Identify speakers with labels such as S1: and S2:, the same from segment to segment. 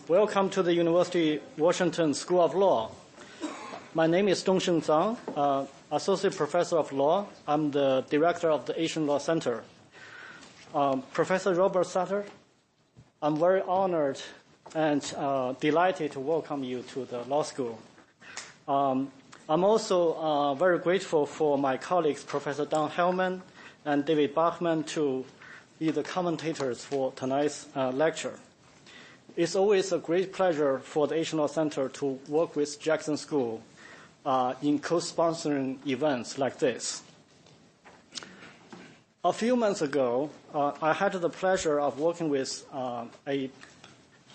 S1: Welcome to the University Washington School of Law. My name is Dongsheng Zhang, Associate Professor of Law. I'm the Director of the Asian Law Center. Professor Robert Sutter, I'm very honored and delighted to welcome you to the law school. I'm also very grateful for my colleagues, Professor Don Hellman and David Bachman, to be the commentators for tonight's lecture. It's always a great pleasure for the Asian Law Center to work with Jackson School in co-sponsoring events like this. A few months ago, I had the pleasure of working with a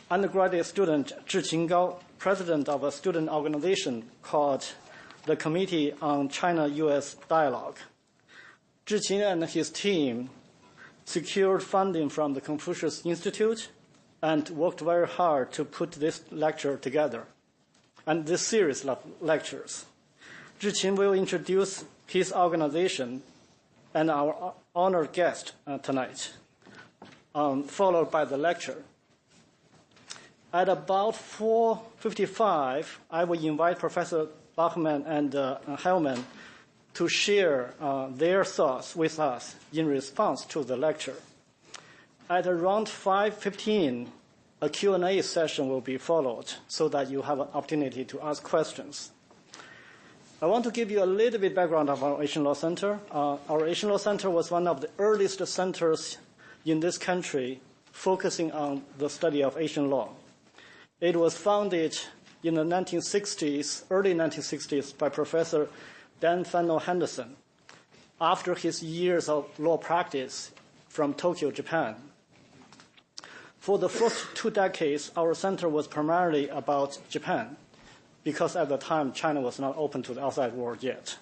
S1: undergraduate student, Zhiqing Gao, president of a student organization called the Committee on China-U.S. Dialogue. Zhiqing and his team secured funding from the Confucius Institute and worked very hard to put this lecture together and this series of lectures. Zhiqing will introduce his organization and our honored guest tonight, followed by the lecture. At about 4:55, I will invite Professor Bachman and Hellman to share their thoughts with us in response to the lecture. At around 5:15, a Q&A session will be followed so that you have an opportunity to ask questions. I want to give you a little bit background of our Asian Law Center. Our Asian Law Center was one of the earliest centers in this country focusing on the study of Asian law. It was founded in the 1960s, early 1960s, by Professor Dan Fanno Henderson after his years of law practice from Tokyo, Japan. For the first 2 decades, our center was primarily about Japan, because at the time, China was not open to the outside world yet.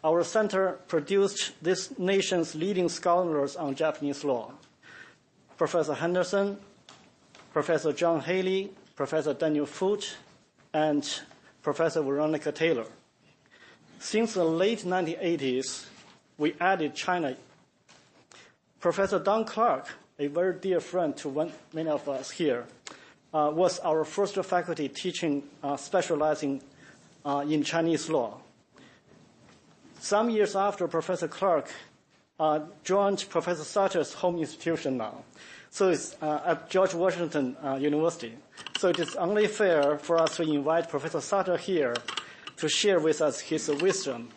S1: Our center produced this nation's leading scholars on Japanese law: Professor Henderson, Professor John Haley, Professor Daniel Foote, and Professor Veronica Taylor. Since the late 1980s, we added China. Professor Don Clark, a very dear friend to many of us here, was our first faculty teaching, specializing in Chinese law. Some years after, Professor Clark joined Professor Sutter's home institution now. So it's at George Washington University. So it is only fair for us to invite Professor Sutter here to share with us his wisdom.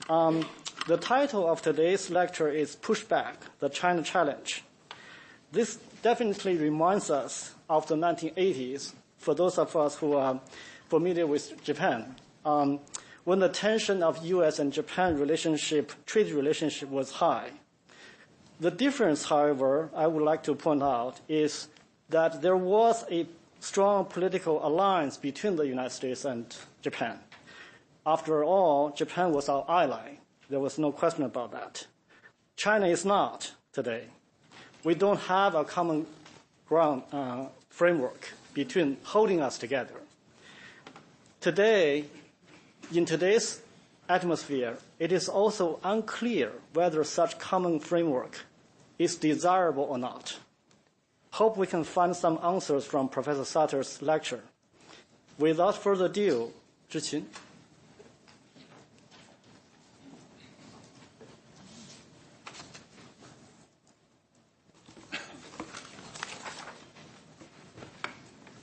S1: The title of today's lecture is PUSHBACK, the China Challenge. This definitely reminds us of the 1980s, for those of us who are familiar with Japan, when the tension of U.S. and Japan trade relationship was high. The difference, however, I would like to point out is that there was a strong political alliance between the United States and Japan. After all, Japan was our ally. There was no question about that. China is not today. We don't have a common ground framework between holding us together. Today, in today's atmosphere, it is also unclear whether such common framework is desirable or not. Hope we can find some answers from Professor Sutter's lecture. Without further ado, Zhiqing.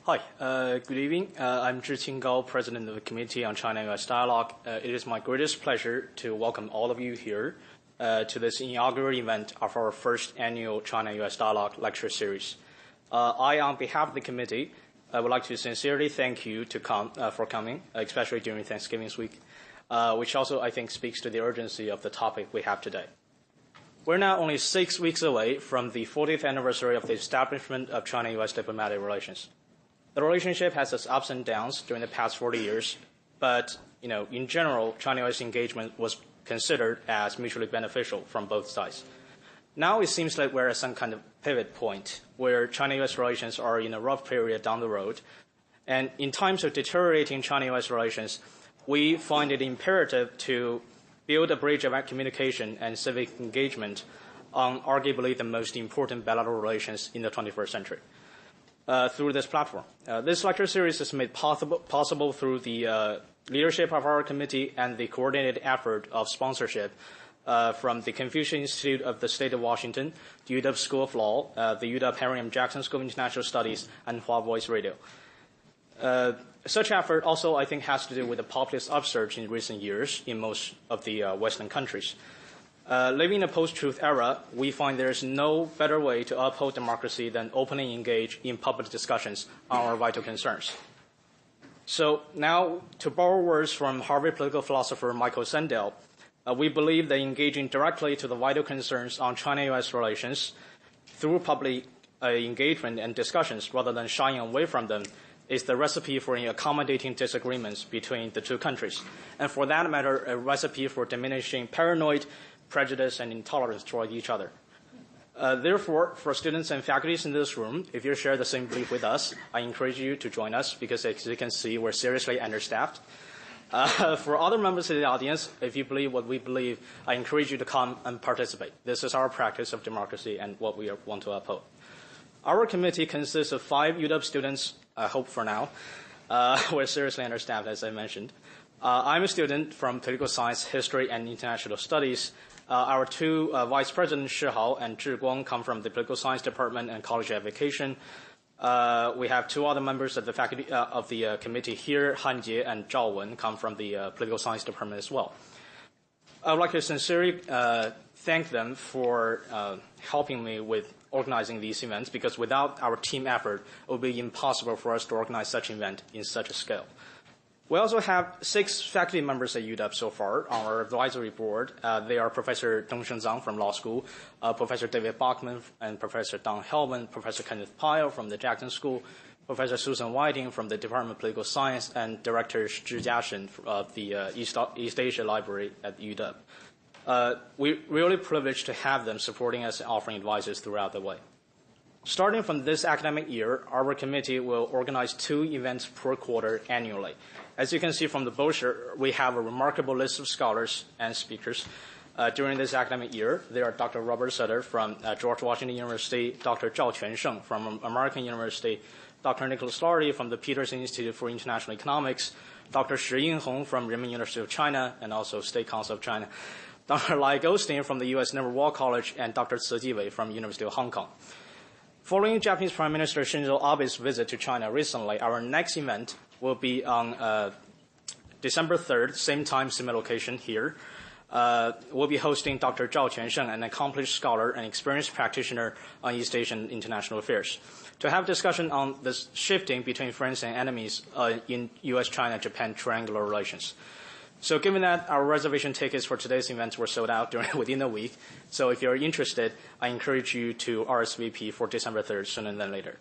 S2: Hi, good evening. I'm Zhiqing Gao, President of the Committee on China-U.S. Dialogue. It is my greatest pleasure to welcome all of you here to this inaugural event of our first annual China-U.S. Dialogue lecture series. I, on behalf of the committee, would like to sincerely thank you for coming, especially during Thanksgiving week, which also, I think, speaks to the urgency of the topic we have today. We're now only 6 weeks away from the 40th anniversary of the establishment of China-U.S. diplomatic relations. The relationship has its ups and downs during the past 40 years, but in general, China-U.S. engagement was considered as mutually beneficial from both sides. Now it seems like we're at some kind of pivot point where China-U.S. relations are in a rough period down the road, and in times of deteriorating China-U.S. relations, we find it imperative to build a bridge of communication and civic engagement on arguably the most important bilateral relations in the 21st century. through this platform. This lecture series is made possible through the leadership of our committee and the coordinated effort of sponsorship from the Confucius Institute of the State of Washington, the UW School of Law, the UW Henry M. Jackson School of International Studies, and Hua Voice Radio. Such effort also, I think, has to do with the populist upsurge in recent years in most of the Western countries. Living in a post-truth era, we find there is no better way to uphold democracy than openly engage in public discussions on our vital concerns. So now, to borrow words from Harvard political philosopher Michael Sandel, we believe that engaging directly to the vital concerns on China-U.S. relations through public engagement and discussions rather than shying away from them is the recipe for accommodating disagreements between the two countries, and for that matter, a recipe for diminishing paranoid, prejudice, and intolerance toward each other. Therefore, for students and faculties in this room, if you share the same belief with us, I encourage you to join us because, as you can see, we're seriously understaffed. For other members of the audience, if you believe what we believe, I encourage you to come and participate. This is our practice of democracy and what we want to uphold. Our committee consists of 5 UW students, I hope for now. We're seriously understaffed, as I mentioned. I'm a student from political science, history, and international studies. Our 2 vice presidents, Shi Hao and Zhi Guang, come from the political science department and college education. We have 2 other members of the faculty of the committee here, Han Jie and Zhao Wen, come from the political science department as well. I would like to sincerely thank them for helping me with organizing these events, because without our team effort, it would be impossible for us to organize such an event in such a scale. We also have 6 faculty members at UW so far on our advisory board. They are Professor Dongsheng Zhang from Law School, Professor David Bachman and Professor Don Hellman, Professor Kenneth Pyle from the Jackson School, Professor Susan Whiting from the Department of Political Science, and Director Zhi Jiashen of the East Asia Library at UW. We're really privileged to have them supporting us and offering advices throughout the way. Starting from this academic year, our committee will organize 2 events per quarter annually. As you can see from the brochure, we have a remarkable list of scholars and speakers. During this academic year, there are Dr. Robert Sutter from George Washington University, Dr. Zhao Quansheng from American University, Dr. Nicholas Lardy from the Peterson Institute for International Economics, Dr. Shi Yinhong from Renmin University of China and also State Council of China, Dr. Lai Goldstein from the U.S. Naval War College, and Dr. Ce Jiwei from University of Hong Kong. Following Japanese Prime Minister Shinzo Abe's visit to China recently, our next event will be on December 3rd, same time, same location here. We'll be hosting Dr. Zhao Quansheng, an accomplished scholar and experienced practitioner on East Asian international affairs, to have discussion on this shifting between friends and enemies in U.S., China, Japan triangular relations. So given that our reservation tickets for today's events were sold out within a week, so if you're interested, I encourage you to RSVP for December 3rd sooner than later.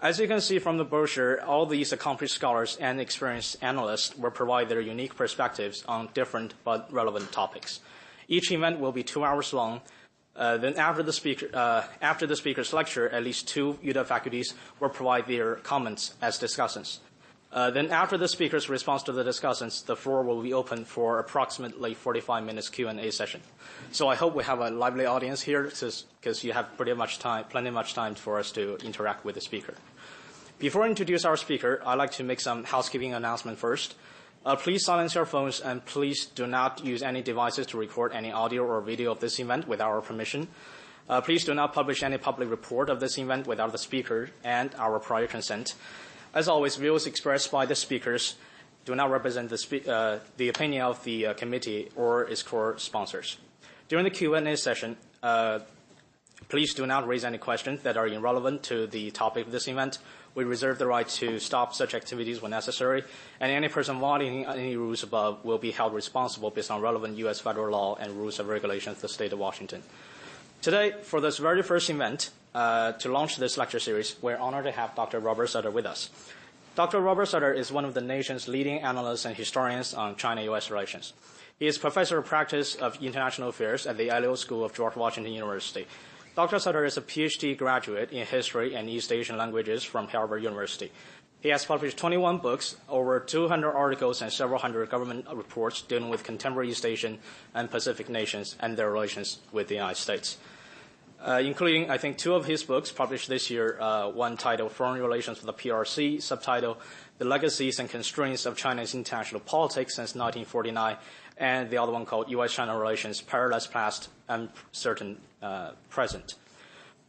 S2: As you can see from the brochure, all these accomplished scholars and experienced analysts will provide their unique perspectives on different but relevant topics. Each event will be 2 hours long. Then after the speaker's lecture, at least 2 UW faculties will provide their comments as discussants. Then after the speaker's response to the discussants, the floor will be open for approximately 45 minutes Q&A session. So I hope we have a lively audience here because you have plenty much time for us to interact with the speaker. Before I introduce our speaker, I'd like to make some housekeeping announcement first. Please silence your phones and please do not use any devices to record any audio or video of this event without our permission. Please do not publish any public report of this event without the speaker and our prior consent. As always, views expressed by the speakers do not represent the opinion of the committee or its core sponsors. During the Q&A session, please do not raise any questions that are irrelevant to the topic of this event. We reserve the right to stop such activities when necessary, and any person violating any rules above will be held responsible based on relevant U.S. federal law and rules and regulations of the state of Washington. Today, for this very first event, to launch this lecture series, we're honored to have Dr. Robert Sutter with us. Dr. Robert Sutter is one of the nation's leading analysts and historians on China-U.S. relations. He is Professor of Practice of International Affairs at the Elliott School of George Washington University. Dr. Sutter is a Ph.D. graduate in History and East Asian Languages from Harvard University. He has published 21 books, over 200 articles, and several hundred government reports dealing with contemporary East Asian and Pacific nations and their relations with the United States. including, I think, 2 of his books published this year, one titled Foreign Relations with the PRC, subtitle The Legacies and Constraints of China's International Politics Since 1949, and the other one called U.S.-China Relations, Perilous Past, Uncertain Present.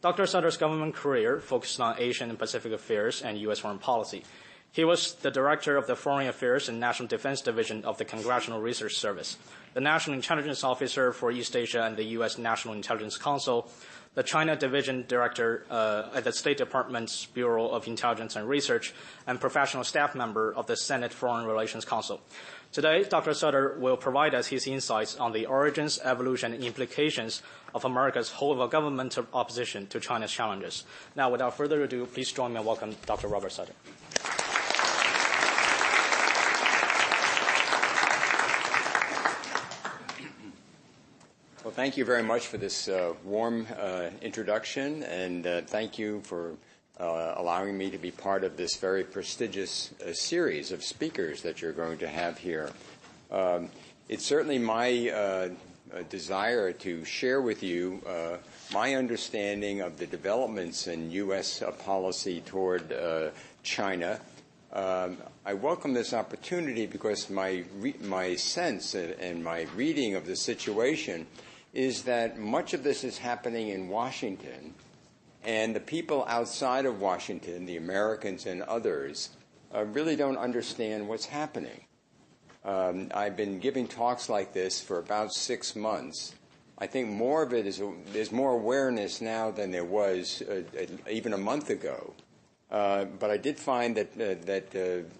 S2: Dr. Sutter's government career focused on Asian and Pacific affairs and U.S. foreign policy. He was the director of the Foreign Affairs and National Defense Division of the Congressional Research Service, the National Intelligence Officer for East Asia and the U.S. National Intelligence Council, the China Division Director at the State Department's Bureau of Intelligence and Research, and professional staff member of the Senate Foreign Relations Council. Today, Dr. Sutter will provide us his insights on the origins, evolution, and implications of America's whole-of-government opposition to China's challenges. Now, without further ado, please join me and welcome Dr. Robert Sutter.
S3: Well, thank you very much for this warm introduction, and thank you for allowing me to be part of this very prestigious series of speakers that you're going to have here. It's certainly my desire to share with you my understanding of the developments in U.S. policy toward China. I welcome this opportunity because my sense and my reading of the situation is that much of this is happening in Washington, and the people outside of Washington, the Americans and others, really don't understand what's happening. I've been giving talks like this for about 6 months. I think more of it is there's more awareness now than there was even a month ago. But I did find that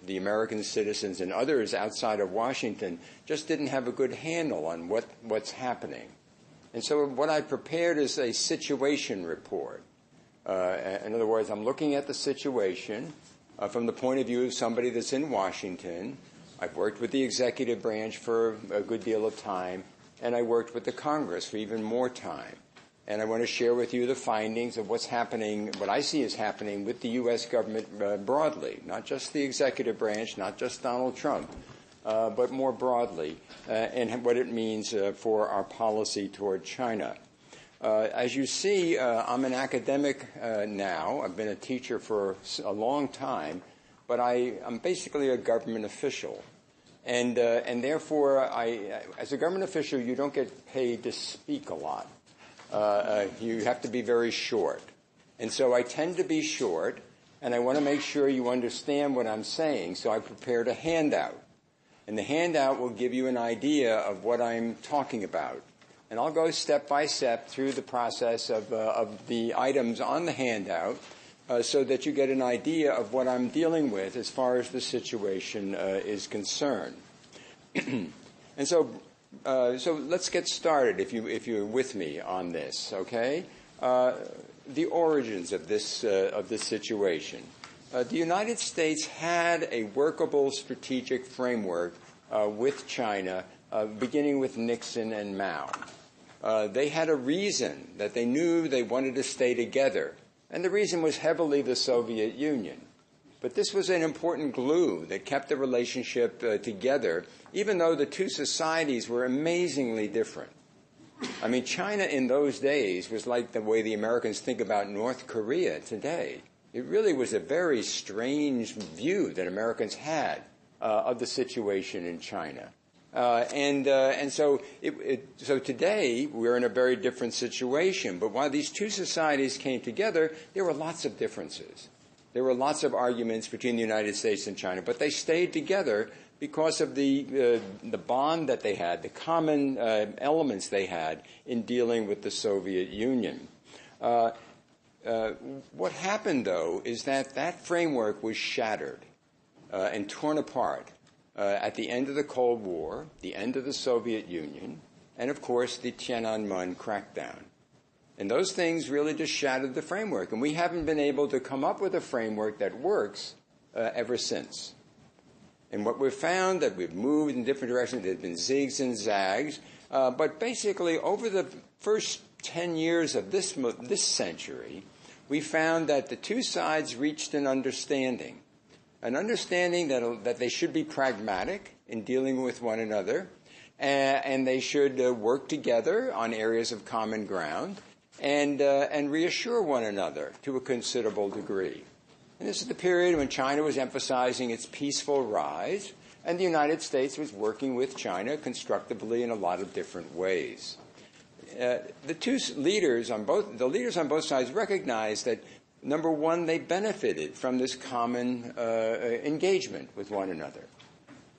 S3: the American citizens and others outside of Washington just didn't have a good handle on what's happening. And so what I prepared is a situation report. In other words, I'm looking at the situation from the point of view of somebody that's in Washington. I've worked with the executive branch for a good deal of time, and I worked with the Congress for even more time. And I want to share with you the findings of what's happening, what I see is happening with the U.S. government broadly, not just the executive branch, not just Donald Trump, but more broadly, and what it means for our policy toward China. As you see, I'm an academic now. I've been a teacher for a long time, but I'm basically a government official. And therefore, as a government official, you don't get paid to speak a lot. You have to be very short. And so I tend to be short, and I want to make sure you understand what I'm saying, so I prepared a handout. And the handout will give you an idea of what I'm talking about. And I'll go step by step through the process of the items on the handout so that you get an idea of what I'm dealing with as far as the situation is concerned. And so let's get started if you're with me on this, okay? The origins of this situation. The United States had a workable strategic framework with China, beginning with Nixon and Mao. They had a reason that they knew they wanted to stay together, and the reason was heavily the Soviet Union. But this was an important glue that kept the relationship together, even though the two societies were amazingly different. I mean, China in those days was like the way the Americans think about North Korea today. It really was a very strange view that Americans had of the situation in China. So today we're in a very different situation. But while these two societies came together, there were lots of differences. There were lots of arguments between the United States and China, but they stayed together because of the bond that they had, the common elements they had in dealing with the Soviet Union. What happened, though, is that framework was shattered and torn apart at the end of the Cold War, the end of the Soviet Union, and, of course, the Tiananmen crackdown. And those things really just shattered the framework, and we haven't been able to come up with a framework that works ever since. And what we've found, that we've moved in different directions, there's been zigs and zags, but basically over the first 10 years of this century, we found that the two sides reached an understanding that they should be pragmatic in dealing with one another, and they should work together on areas of common ground, and reassure one another to a considerable degree. And this is the period when China was emphasizing its peaceful rise, and the United States was working with China constructively in a lot of different ways. The leaders on both sides recognized that, number one, they benefited from this common engagement with one another.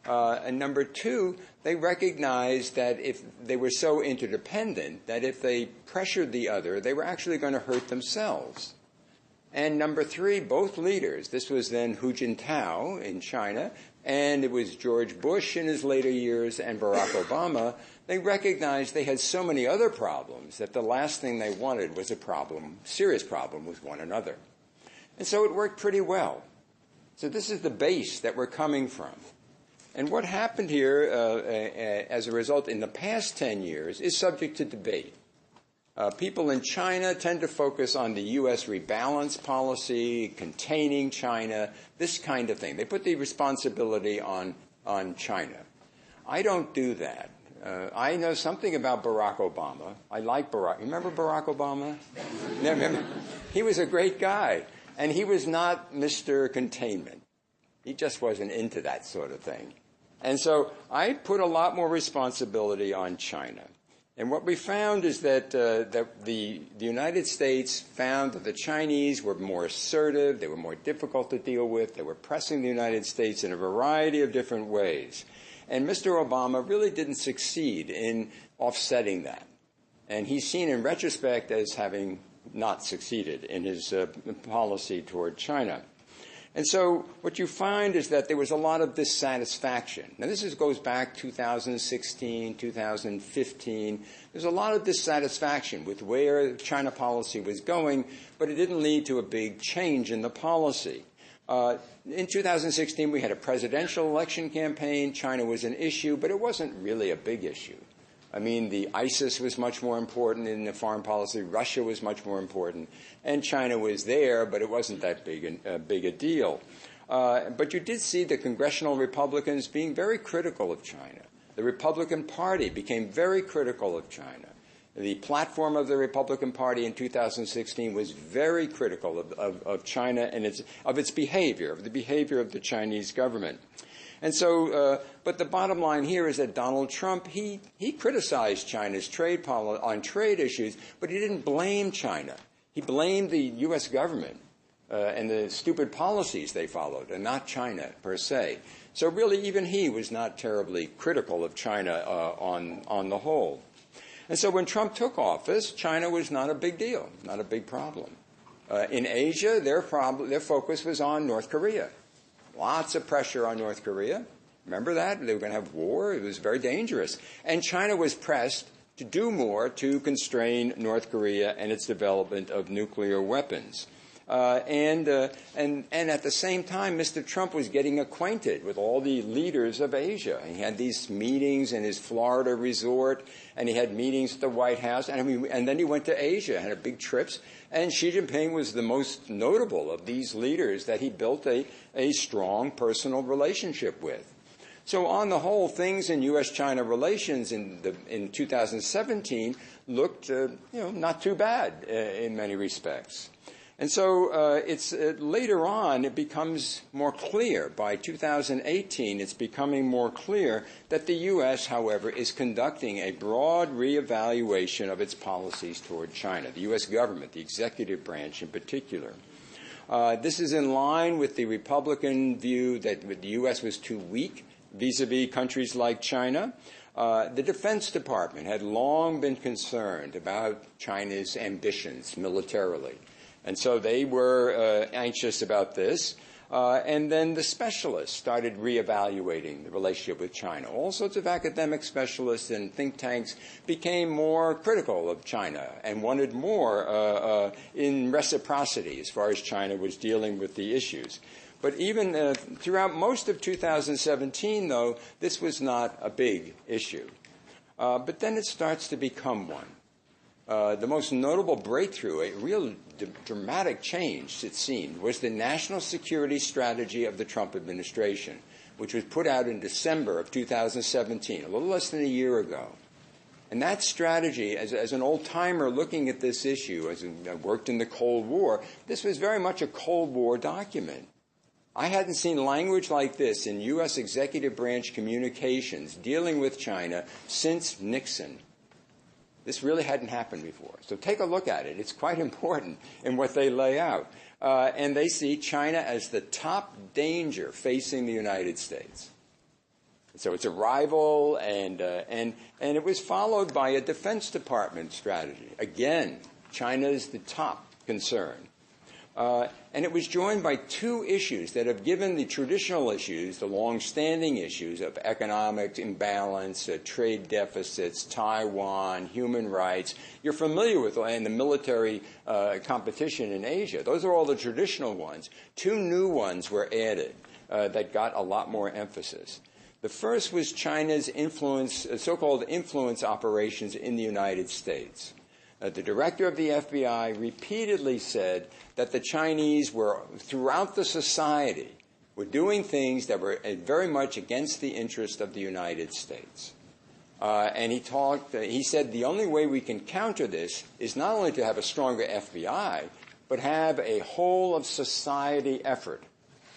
S3: And number two, they recognized that if they were so interdependent, that if they pressured the other, they were actually going to hurt themselves. And number three, both leaders, this was then Hu Jintao in China, and it was George Bush in his later years, and Barack Obama, they recognized they had so many other problems that the last thing they wanted was a serious problem with one another. And so it worked pretty well. So this is the base that we're coming from. And what happened here as a result in the past 10 years is subject to debate. People in China tend to focus on the U.S. rebalance policy, containing China, this kind of thing. They put the responsibility on China. I don't do that. I know something about Barack Obama. I like Barack. Remember Barack Obama? Remember? He was a great guy, and he was not Mr. Containment. He just wasn't into that sort of thing. And so I put a lot more responsibility on China. And what we found is that the United States found that the Chinese were more assertive, they were more difficult to deal with, they were pressing the United States in a variety of different ways. And Mr. Obama really didn't succeed in offsetting that. And he's seen in retrospect as having not succeeded in his policy toward China. And so what you find is that there was a lot of dissatisfaction. Now, this goes back 2016, 2015. There's a lot of dissatisfaction with where China policy was going, but it didn't lead to a big change in the policy. In 2016, we had a presidential election campaign. China was an issue, but it wasn't really a big issue. I mean, the ISIS was much more important in the foreign policy. Russia was much more important. And China was there, but it wasn't that big a deal. But you did see the congressional Republicans being very critical of China. The Republican Party became very critical of China. The platform of the Republican Party in 2016 was very critical of China and of its behavior, of the behavior of the Chinese government. And so, but the bottom line here is that Donald Trump, he criticized China's trade policy on trade issues, but he didn't blame China. He blamed the U.S. government and the stupid policies they followed, and not China per se. So really, even he was not terribly critical of China on the whole. And so when Trump took office, China was not a big deal, not a big problem. In Asia, their focus was on North Korea. Lots of pressure on North Korea. Remember that? They were going to have war. It was very dangerous. And China was pressed to do more to constrain North Korea and its development of nuclear weapons. And at the same time, Mr. Trump was getting acquainted with all the leaders of Asia. He had these meetings in his Florida resort, and he had meetings at the White House, and then he went to Asia, had big trips. And Xi Jinping was the most notable of these leaders that he built a strong personal relationship with. So on the whole, things in U.S.-China relations in 2017 looked not too bad in many respects. And so later on, it becomes more clear. By 2018, it's becoming more clear that the U.S., however, is conducting a broad reevaluation of its policies toward China, the U.S. government, the executive branch in particular. This is in line with the Republican view that the U.S. was too weak vis-a-vis countries like China. The Defense Department had long been concerned about China's ambitions militarily. And so they were anxious about this. And then the specialists started reevaluating the relationship with China. All sorts of academic specialists and think tanks became more critical of China and wanted more in reciprocity as far as China was dealing with the issues. But even throughout most of 2017, though, this was not a big issue. But then it starts to become one. The most notable breakthrough, a real dramatic change, it seemed, was the national security strategy of the Trump administration, which was put out in December of 2017, a little less than a year ago. And that strategy, as an old-timer looking at this issue, I worked in the Cold War, this was very much a Cold War document. I hadn't seen language like this in U.S. executive branch communications dealing with China since Nixon. This really hadn't happened before. So take a look at it. It's quite important in what they lay out. And they see China as the top danger facing the United States. So it's a rival, and it was followed by a Defense Department strategy. Again, China is the top concern. And it was joined by two issues that have given the traditional issues, the long-standing issues of economic imbalance, trade deficits, Taiwan, human rights. You're familiar with and the military competition in Asia. Those are all the traditional ones. Two new ones were added that got a lot more emphasis. The first was China's influence, so-called influence operations in the United States. The director of the FBI repeatedly said that the Chinese were, throughout the society, were doing things that were very much against the interest of the United States. And he said the only way we can counter this is not only to have a stronger FBI, but have a whole of society effort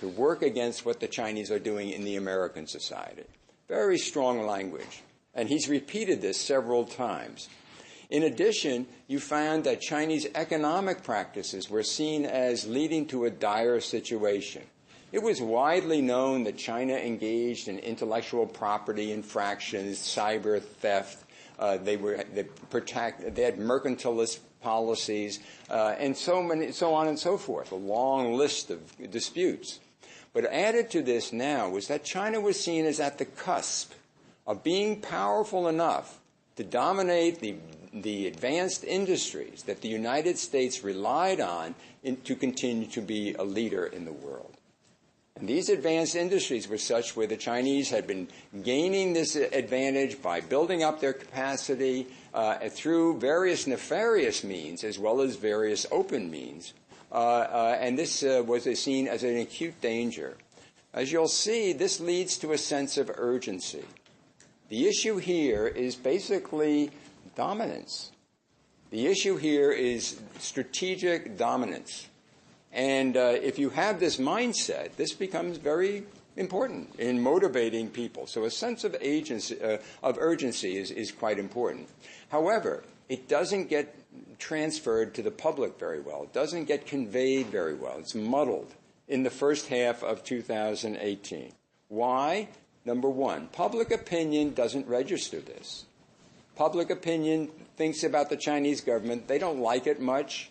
S3: to work against what the Chinese are doing in the American society. Very strong language. And he's repeated this several times. In addition, you found that Chinese economic practices were seen as leading to a dire situation. It was widely known that China engaged in intellectual property infractions, cyber theft. They had mercantilist policies, and so on and so forth. A long list of disputes. But added to this now was that China was seen as at the cusp of being powerful enough to dominate the advanced industries that the United States relied on to continue to be a leader in the world. And these advanced industries were such where the Chinese had been gaining this advantage by building up their capacity through various nefarious means as well as various open means. And this was seen as an acute danger. As you'll see, this leads to a sense of urgency. The issue here is basically dominance. The issue here is strategic dominance. And if you have this mindset, this becomes very important in motivating people. So a sense of urgency is quite important. However, it doesn't get transferred to the public very well. It doesn't get conveyed very well. It's muddled in the first half of 2018. Why? Number one, public opinion doesn't register this. Public opinion thinks about the Chinese government. They don't like it much,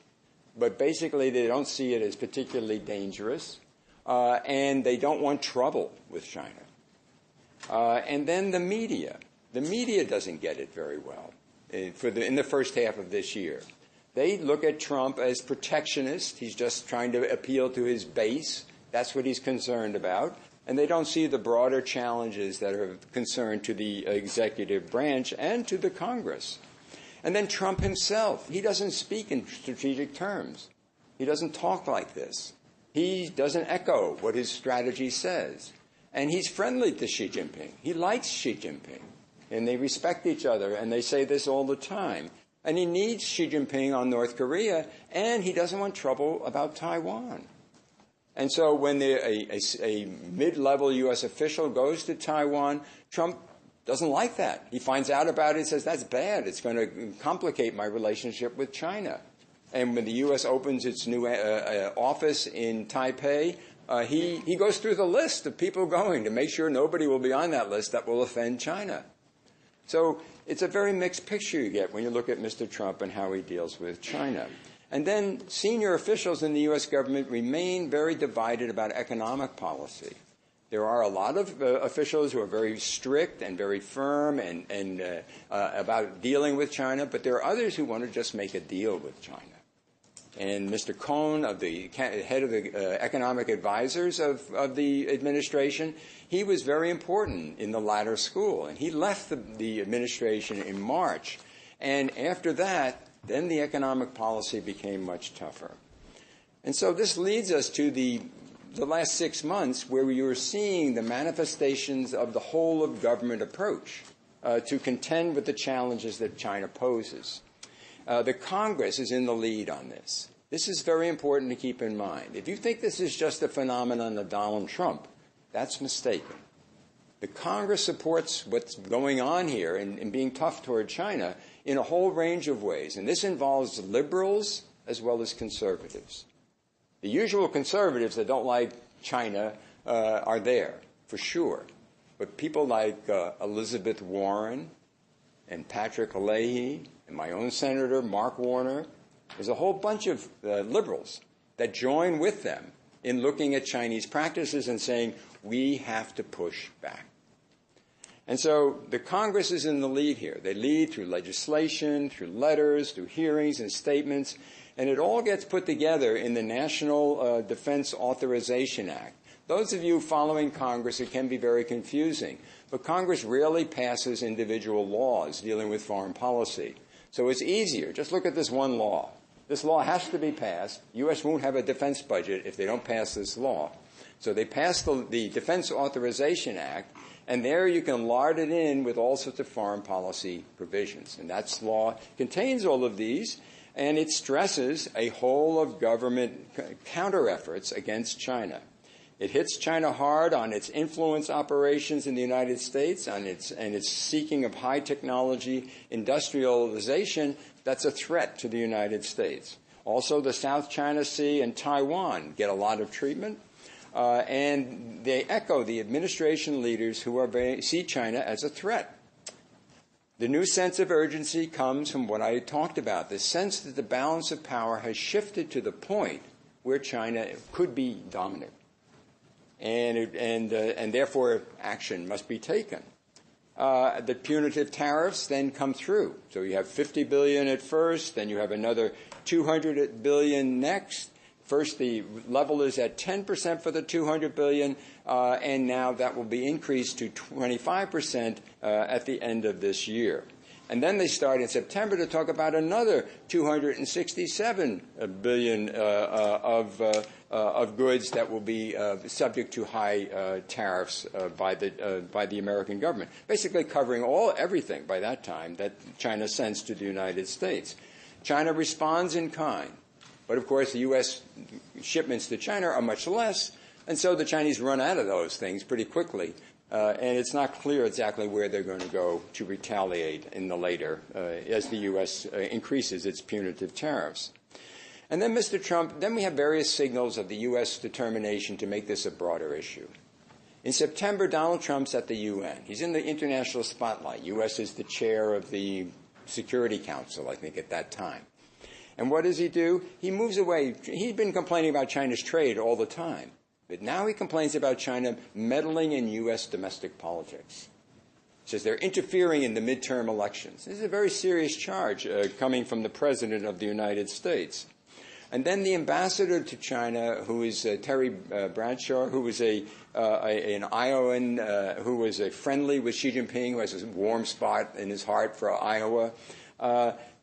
S3: but basically they don't see it as particularly dangerous, and they don't want trouble with China. And then the media. The media doesn't get it very well in the first half of this year. They look at Trump as protectionist. He's just trying to appeal to his base. That's what he's concerned about. And they don't see the broader challenges that are of concern to the executive branch and to the Congress. And then Trump himself, he doesn't speak in strategic terms. He doesn't talk like this. He doesn't echo what his strategy says. And he's friendly to Xi Jinping. He likes Xi Jinping. And they respect each other, and they say this all the time. And he needs Xi Jinping on North Korea, and he doesn't want trouble about Taiwan. And so when a mid-level U.S. official goes to Taiwan, Trump doesn't like that. He finds out about it and says, that's bad. It's going to complicate my relationship with China. And when the U.S. opens its new office in Taipei, he goes through the list of people going to make sure nobody will be on that list that will offend China. So it's a very mixed picture you get when you look at Mr. Trump and how he deals with China. And then senior officials in the U.S. government remain very divided about economic policy. There are a lot of officials who are very strict and very firm and about dealing with China, but there are others who want to just make a deal with China. And Mr. Cohn, the head of the economic advisors of the administration, he was very important in the latter school. And he left the administration in March. And after that, then the economic policy became much tougher. And so this leads us to the last 6 months where we were seeing the manifestations of the whole of government approach to contend with the challenges that China poses. The Congress is in the lead on this. This is very important to keep in mind. If you think this is just a phenomenon of Donald Trump, that's mistaken. The Congress supports what's going on here in being tough toward China in a whole range of ways, and this involves liberals as well as conservatives. The usual conservatives that don't like China are there, for sure. But people like Elizabeth Warren and Patrick Leahy and my own Senator Mark Warner, there's a whole bunch of liberals that join with them in looking at Chinese practices and saying, we have to push back. And so the Congress is in the lead here. They lead through legislation, through letters, through hearings and statements, and it all gets put together in the National Defense Authorization Act. Those of you following Congress, it can be very confusing, but Congress rarely passes individual laws dealing with foreign policy. So it's easier. Just look at this one law. This law has to be passed. The U.S. won't have a defense budget if they don't pass this law. So they passed the Defense Authorization Act, and there you can lard it in with all sorts of foreign policy provisions. And that law contains all of these, and it stresses a whole of government counter efforts against China. It hits China hard on its influence operations in the United States, and its seeking of high technology industrialization that's a threat to the United States. Also, the South China Sea and Taiwan get a lot of treatment, and they echo the administration leaders who see China as a threat. The new sense of urgency comes from what I talked about, the sense that the balance of power has shifted to the point where China could be dominant. And therefore action must be taken. The punitive tariffs then come through. So you have $50 billion at first, then you have another $200 billion next. First, the level is at 10% for the $200 billion, and now that will be increased to 25% at the end of this year. And then they start in September to talk about another $267 billion of goods that will be subject to high tariffs by the American government, basically covering everything by that time that China sends to the United States. China responds in kind, but of course the U.S. shipments to China are much less, and so the Chinese run out of those things pretty quickly. And it's not clear exactly where they're going to go to retaliate in the later, as the U.S. Increases its punitive tariffs. And then, Mr. Trump, then we have various signals of the U.S. determination to make this a broader issue. In September, Donald Trump's at the UN. He's in the international spotlight. U.S. is the chair of the Security Council, I think, at that time. And what does he do? He moves away. He'd been complaining about China's trade all the time. But now he complains about China meddling in U.S. domestic politics. He says they're interfering in the midterm elections. This is a very serious charge coming from the President of the United States. And then the ambassador to China, who is Terry Bradshaw, who was an Iowan who was friendly with Xi Jinping, who has a warm spot in his heart for Iowa,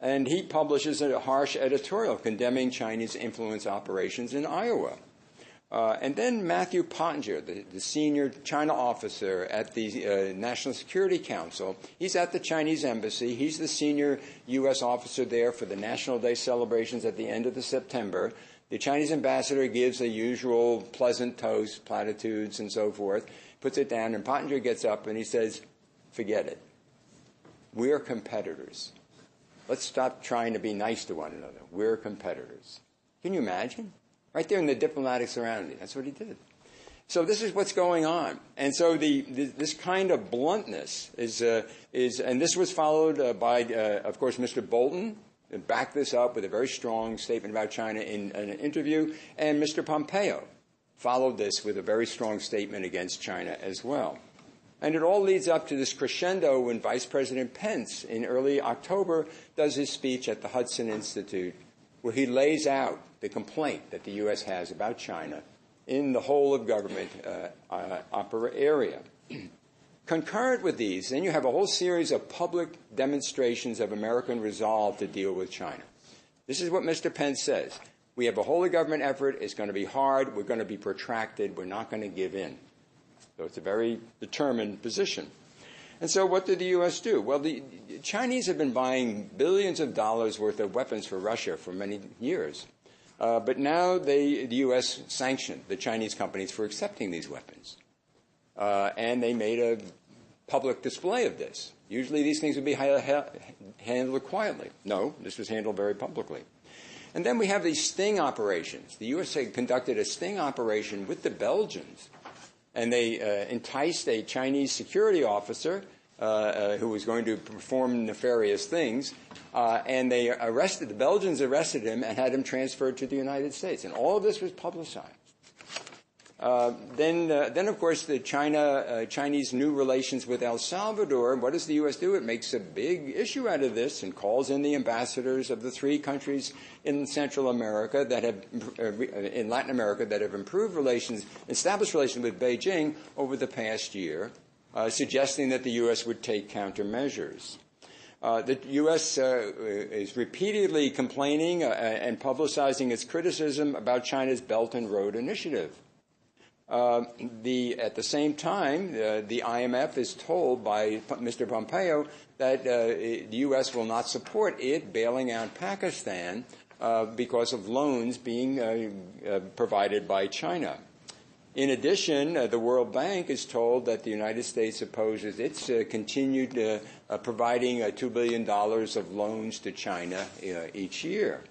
S3: and he publishes a harsh editorial condemning Chinese influence operations in Iowa. And then Matthew Pottinger, the senior China officer at the National Security Council, he's at the Chinese embassy. He's the senior U.S. officer there for the National Day celebrations at the end of September. The Chinese ambassador gives the usual pleasant toast, platitudes, and so forth, puts it down, and Pottinger gets up and he says, forget it. We're competitors. Let's stop trying to be nice to one another. We're competitors. Can you imagine? Right there in the diplomatic surrounding. That's what he did. So this is what's going on. And so this kind of bluntness is and this was followed by, of course, Mr. Bolton, and backed this up with a very strong statement about China in an interview, and Mr. Pompeo followed this with a very strong statement against China as well. And it all leads up to this crescendo when Vice President Pence, in early October, does his speech at the Hudson Institute, where he lays out the complaint that the U.S. has about China in the whole of government area. Concurrent with these, then you have a whole series of public demonstrations of American resolve to deal with China. This is what Mr. Pence says. We have a whole of government effort. It's going to be hard. We're going to be protracted. We're not going to give in. So it's a very determined position. And so what did the U.S. do? Well, the Chinese have been buying billions of dollars worth of weapons for Russia for many years. But now the U.S. sanctioned the Chinese companies for accepting these weapons. And they made a public display of this. Usually these things would be handled quietly. No, this was handled very publicly. And then we have these sting operations. The U.S. had conducted a sting operation with the Belgians, and they enticed a Chinese security officer who was going to perform nefarious things, and the Belgians arrested him and had him transferred to the United States. And all of this was publicized. Then, of course, the Chinese new relations with El Salvador. What does the U.S. do? It makes a big issue out of this and calls in the ambassadors of the 3 countries in Central America that have, in Latin America, that have established relations with Beijing over the past year, suggesting that the U.S. would take countermeasures. The U.S. is repeatedly complaining and publicizing its criticism about China's Belt and Road Initiative. At the same time, the IMF is told by Mr. Pompeo that the U.S. will not support it bailing out Pakistan because of loans being provided by China. In addition, the World Bank is told that the United States opposes its continued providing $2 billion of loans to China each year.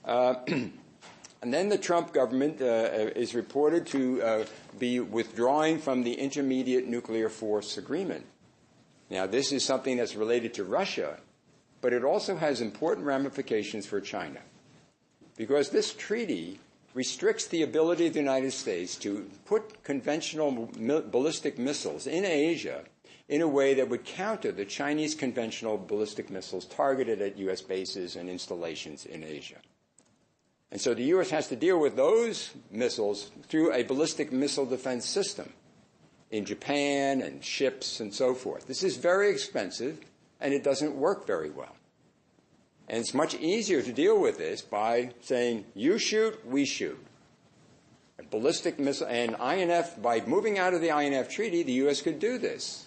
S3: And then the Trump government is reported to be withdrawing from the Intermediate Nuclear Force Agreement. Now, this is something that's related to Russia, but it also has important ramifications for China, because this treaty restricts the ability of the United States to put conventional ballistic missiles in Asia in a way that would counter the Chinese conventional ballistic missiles targeted at U.S. bases and installations in Asia. And so the U.S. has to deal with those missiles through a ballistic missile defense system in Japan and ships and so forth. This is very expensive, and it doesn't work very well. And it's much easier to deal with this by saying, you shoot, we shoot. A ballistic missile and INF, by moving out of the INF treaty, the U.S. could do this.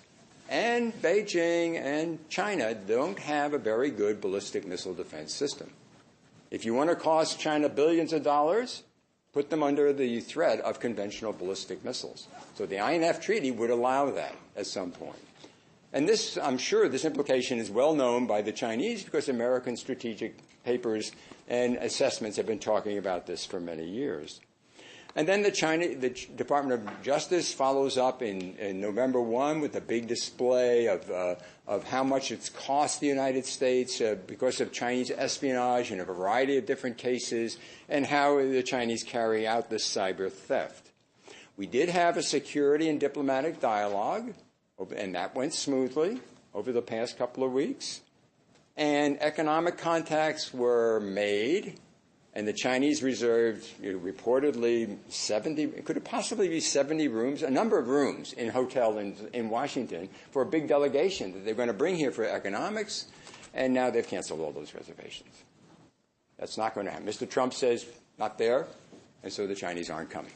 S3: And Beijing and China don't have a very good ballistic missile defense system. If you want to cost China billions of dollars, put them under the threat of conventional ballistic missiles. So the INF treaty would allow that at some point. And this, I'm sure this implication is well known by the Chinese, because American strategic papers and assessments have been talking about this for many years. And then the Department of Justice follows up in November 1 with a big display of how much it's cost the United States because of Chinese espionage in a variety of different cases, and how the Chinese carry out this cyber theft. We did have a security and diplomatic dialogue, and that went smoothly over the past couple of weeks. And economic contacts were made. And the Chinese reserved reportedly 70, could it possibly be 70 rooms, a number of rooms in a hotel in Washington for a big delegation that they're going to bring here for economics, and now they've canceled all those reservations. That's not going to happen. Mr. Trump says not there, and so the Chinese aren't coming.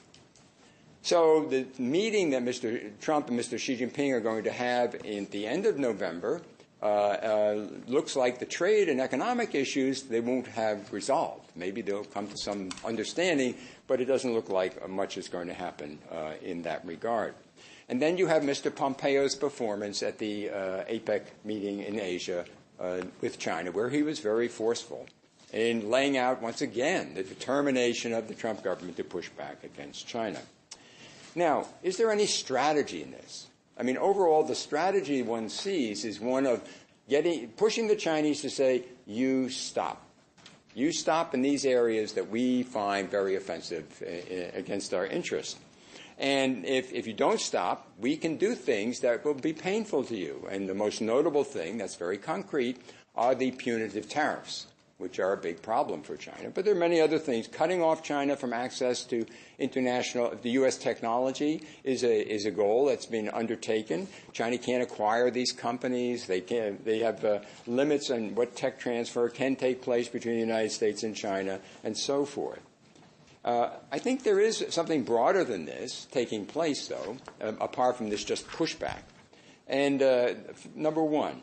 S3: So the meeting that Mr. Trump and Mr. Xi Jinping are going to have at the end of November looks like the trade and economic issues they won't have resolved. Maybe they'll come to some understanding, but it doesn't look like much is going to happen in that regard. And then you have Mr. Pompeo's performance at the APEC meeting in Asia with China, where he was very forceful in laying out once again the determination of the Trump government to push back against China. Now, is there any strategy in this? I mean, overall, the strategy one sees is one of pushing the Chinese to say, you stop. You stop in these areas that we find very offensive against our interest. And if you don't stop, we can do things that will be painful to you. And the most notable thing that's very concrete are the punitive tariffs, which are a big problem for China. But there are many other things. Cutting off China from access to the U.S. technology is a goal that's been undertaken. China can't acquire these companies. They have limits on what tech transfer can take place between the United States and China, and so forth. I think there is something broader than this taking place, though, apart from this just pushback. And number one,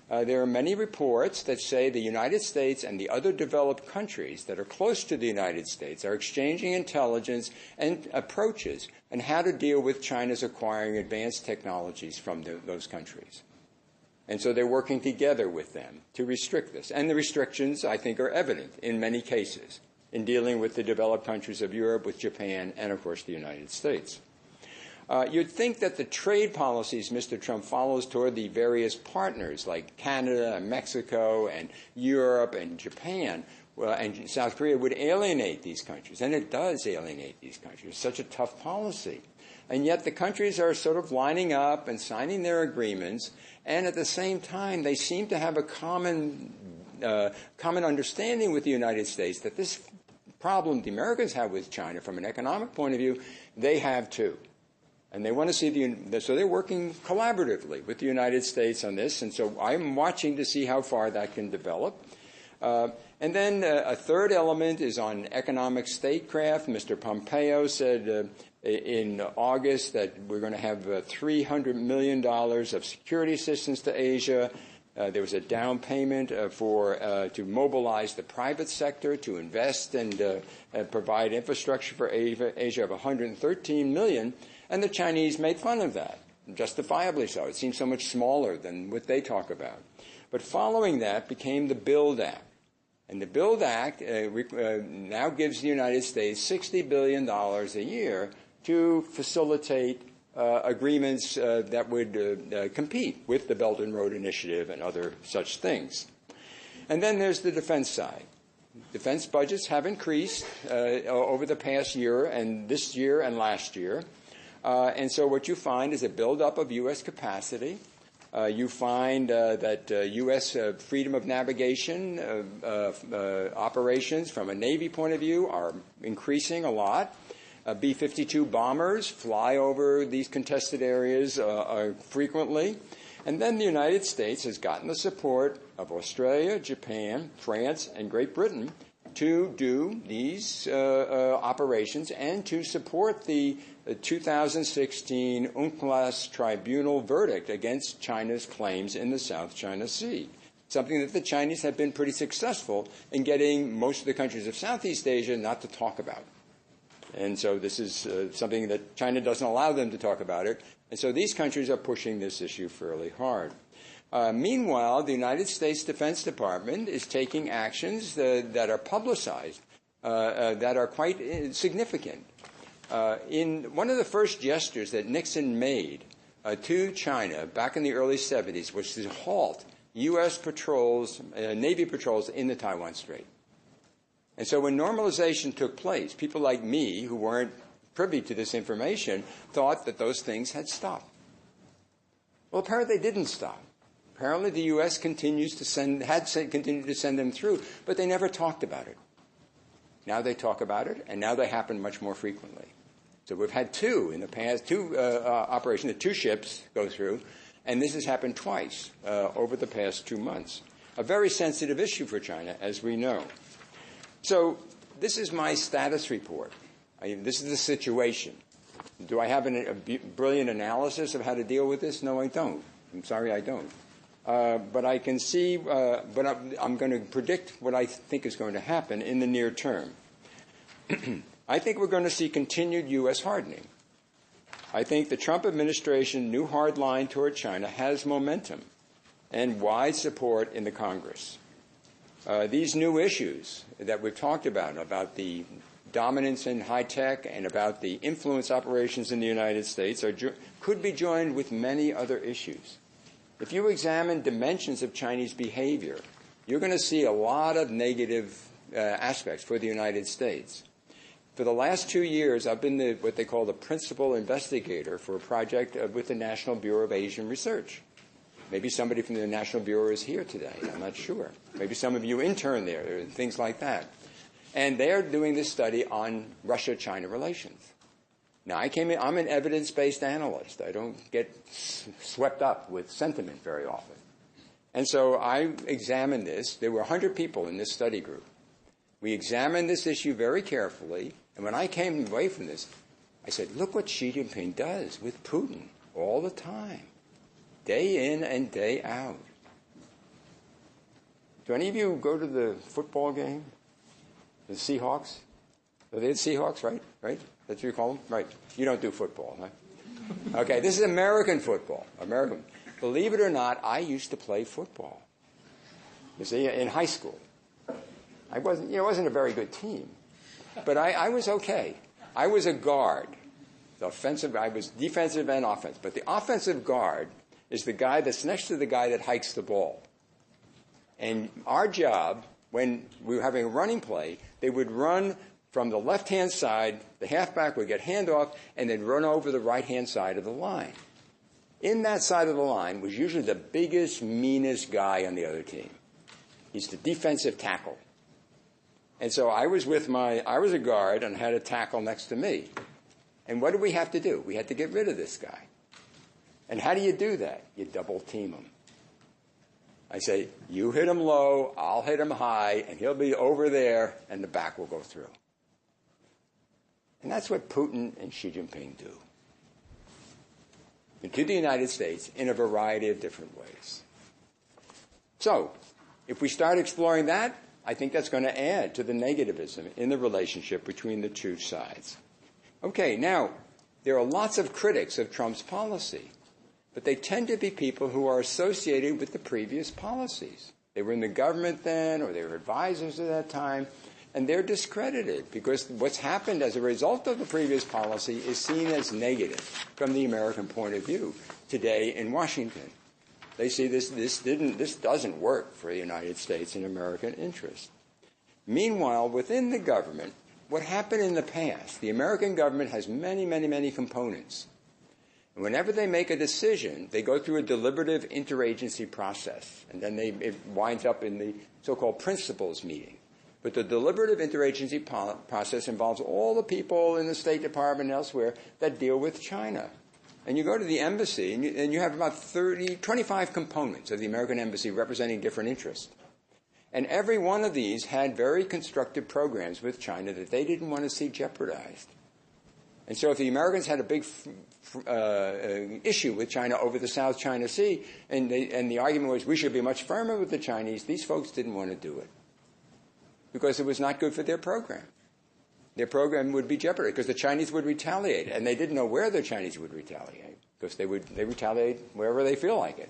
S3: there are many reports that say the United States and the other developed countries that are close to the United States are exchanging intelligence and approaches on how to deal with China's acquiring advanced technologies from those countries. And so they're working together with them to restrict this. And the restrictions, I think, are evident in many cases in dealing with the developed countries of Europe, with Japan, and, of course, the United States. You'd think that the trade policies Mr. Trump follows toward the various partners like Canada and Mexico and Europe and Japan and South Korea would alienate these countries. And it does alienate these countries. It's such a tough policy. And yet the countries are sort of lining up and signing their agreements, and at the same time they seem to have a common understanding with the United States that this problem the Americans have with China from an economic point of view, they have too. And they want to see so they're working collaboratively with the United States on this, and so I'm watching to see how far that can develop. And then a third element is on economic statecraft. Mr. Pompeo said in August that we're going to have $300 million of security assistance to Asia. There was a down payment to mobilize the private sector to invest and provide infrastructure for Asia of $113 million. And the Chinese made fun of that, justifiably so. It seems so much smaller than what they talk about. But following that became the BUILD Act. And the BUILD Act now gives the United States $60 billion a year to facilitate agreements that would compete with the Belt and Road Initiative and other such things. And then there's the defense side. Defense budgets have increased over the past year and this year and last year. And so what you find is a buildup of U.S. capacity. You find that U.S. freedom of navigation operations from a Navy point of view are increasing a lot. B-52 bombers fly over these contested areas frequently. And then the United States has gotten the support of Australia, Japan, France, and Great Britain to do these operations and to support the 2016 UNCLOS tribunal verdict against China's claims in the South China Sea, something that the Chinese have been pretty successful in getting most of the countries of Southeast Asia not to talk about. And so this is something that China doesn't allow them to talk about it. And so these countries are pushing this issue fairly hard. Meanwhile, the United States Defense Department is taking actions that are publicized that are quite significant. In one of the first gestures that Nixon made to China back in the early 70s was to halt U.S. patrols, Navy patrols in the Taiwan Strait. And so when normalization took place, people like me who weren't privy to this information thought that those things had stopped. Well, apparently they didn't stop. Apparently the U.S. continued to send them through, but they never talked about it. Now they talk about it, and now they happen much more frequently. So we've had two in the past, operations, two ships go through, and this has happened twice over the past 2 months. A very sensitive issue for China, as we know. So this is my status report. This is the situation. Do I have a brilliant analysis of how to deal with this? No, I don't. I'm sorry, I don't. But I can see, but I'm going to predict what I think is going to happen in the near term. I think we're going to see continued U.S. hardening. I think the Trump administration new hard line toward China has momentum and wide support in the Congress. These new issues that we've talked about the dominance in high tech and about the influence operations in the United States could be joined with many other issues. If you examine dimensions of Chinese behavior, you're going to see a lot of negative aspects for the United States. For the last 2 years, I've been what they call the principal investigator for a project with the National Bureau of Asian Research. Maybe somebody from the National Bureau is here today. I'm not sure. Maybe some of you intern there, things like that. And they're doing this study on Russia-China relations. Now, I'm an evidence-based analyst. I don't get swept up with sentiment very often. And so I examined this. There were 100 people in this study group. We examined this issue very carefully. And when I came away from this, I said, look what Xi Jinping does with Putin all the time. day in and day out. Do any of you go to the football game? The Seahawks? Are they the Seahawks, right? Right? That's what you call them? Right. You don't do football, huh? Okay, this is American football. American. Believe it or not, I used to play football. You see, in high school. I wasn't, it wasn't a very good team. But I was okay. I was a guard. I was defensive and offensive. But the offensive guard is the guy that's next to the guy that hikes the ball. And our job, when we were having a running play, they would run from the left-hand side, the halfback would get handoff, and then run over the right-hand side of the line. In that side of the line was usually the biggest, meanest guy on the other team. He's the defensive tackle. And so I was a guard and had a tackle next to me. And what did we have to do? We had to get rid of this guy. And how do you do that? You double team him. I say, you hit him low, I'll hit him high, and he'll be over there, and the back will go through. And that's what Putin and Xi Jinping do. And to the United States in a variety of different ways. So, if we start exploring that, I think that's going to add to the negativism in the relationship between the two sides. Okay, now, there are lots of critics of Trump's policy. But they tend to be people who are associated with the previous policies. They were in the government then, or they were advisors at that time, and they're discredited because what's happened as a result of the previous policy is seen as negative from the American point of view today in Washington. They see this doesn't work for the United States in American interest. Meanwhile, within the government, what happened in the past, the American government has many, many, many components. Whenever they make a decision, they go through a deliberative interagency process, and then it winds up in the so-called principals meeting. But the deliberative interagency process involves all the people in the State Department and elsewhere that deal with China. And you go to the embassy, and you have about 25 components of the American embassy representing different interests. And every one of these had very constructive programs with China that they didn't want to see jeopardized. And so if the Americans had a big issue with China over the South China Sea, and the argument was we should be much firmer with the Chinese, these folks didn't want to do it because it was not good for their program. Their program would be jeopardized because the Chinese would retaliate, and they didn't know where the Chinese would retaliate because they retaliate wherever they feel like it.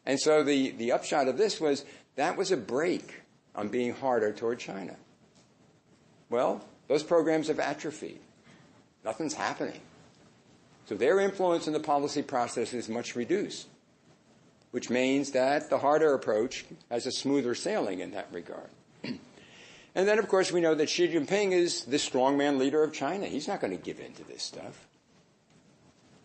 S3: And so the upshot of this was that was a break on being harder toward China. Well, those programs have atrophied. Nothing's happening. So their influence in the policy process is much reduced, which means that the harder approach has a smoother sailing in that regard. And then, of course, we know that Xi Jinping is the strongman leader of China. He's not going to give in to this stuff.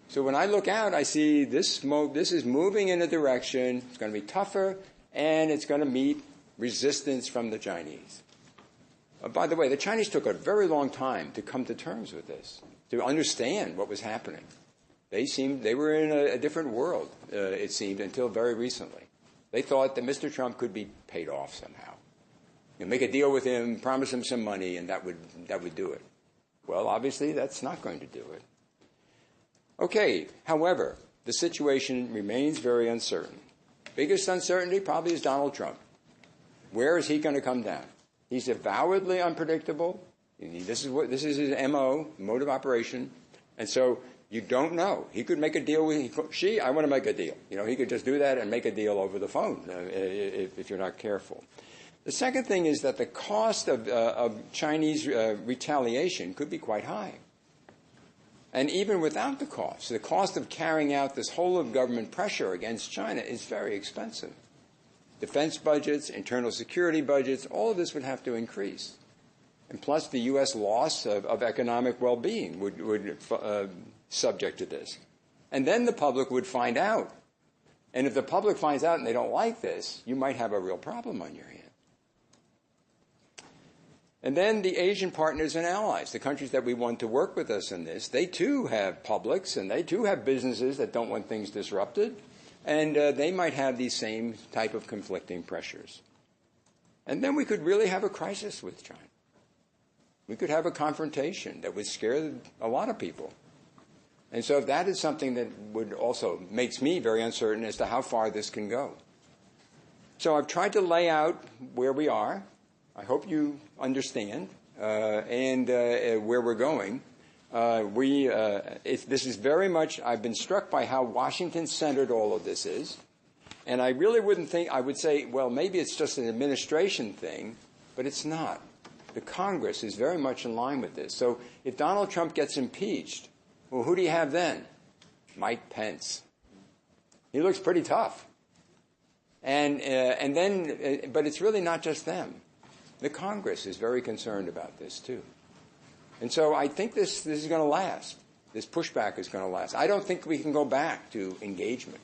S3: So when I look out, I see this is moving in a direction. It's going to be tougher, and it's going to meet resistance from the Chinese. By the way, the Chinese took a very long time to come to terms with this, to understand what was happening. They were in a different world, it seemed, until very recently. They thought that Mr. Trump could be paid off somehow. Make a deal with him, promise him some money, and that would do it. Well, obviously, that's not going to do it. Okay, however, the situation remains very uncertain. Biggest uncertainty probably is Donald Trump. Where is he going to come down? He's avowedly unpredictable. This is his MO, mode of operation. And so you don't know. He could make a deal with Xi. I want to make a deal. He could just do that and make a deal over the phone if you're not careful. The second thing is that the cost of Chinese retaliation could be quite high. And even without the cost of carrying out this whole of government pressure against China is very expensive. Defense budgets, internal security budgets, all of this would have to increase. And plus the U.S. loss of economic well-being would subject to this. And then the public would find out. And if the public finds out and they don't like this, you might have a real problem on your hands. And then the Asian partners and allies, the countries that we want to work with us in this, they too have publics and they too have businesses that don't want things disrupted. And they might have these same type of conflicting pressures. And then we could really have a crisis with China. We could have a confrontation that would scare a lot of people. And so that is something that would also makes me very uncertain as to how far this can go. So I've tried to lay out where we are. I hope you understand and where we're going. This is very much, I've been struck by how Washington-centered all of this is. And I really wouldn't think, I would say, well, maybe it's just an administration thing, but it's not. The Congress is very much in line with this. So if Donald Trump gets impeached, well, who do you have then? Mike Pence. He looks pretty tough. And then, but it's really not just them. The Congress is very concerned about this, too. And so I think this is going to last. This pushback is going to last. I don't think we can go back to engagement.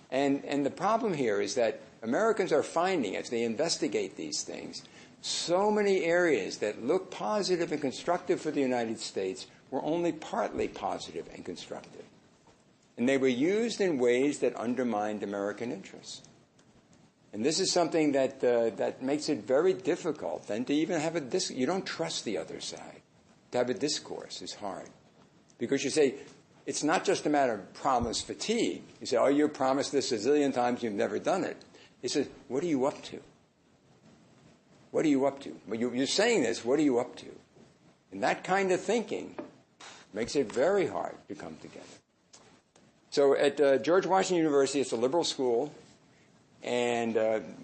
S3: And the problem here is that Americans are finding, as they investigate these things, so many areas that look positive and constructive for the United States were only partly positive and constructive. And they were used in ways that undermined American interests. And this is something that makes it very difficult then to even have you don't trust the other side. To have a discourse is hard. Because you say, it's not just a matter of promise fatigue. You say, oh, you promised this a zillion times, you've never done it. He says, what are you up to? What are you up to? Well, you're saying this, what are you up to? And that kind of thinking makes it very hard to come together. So at George Washington University, it's a liberal school, and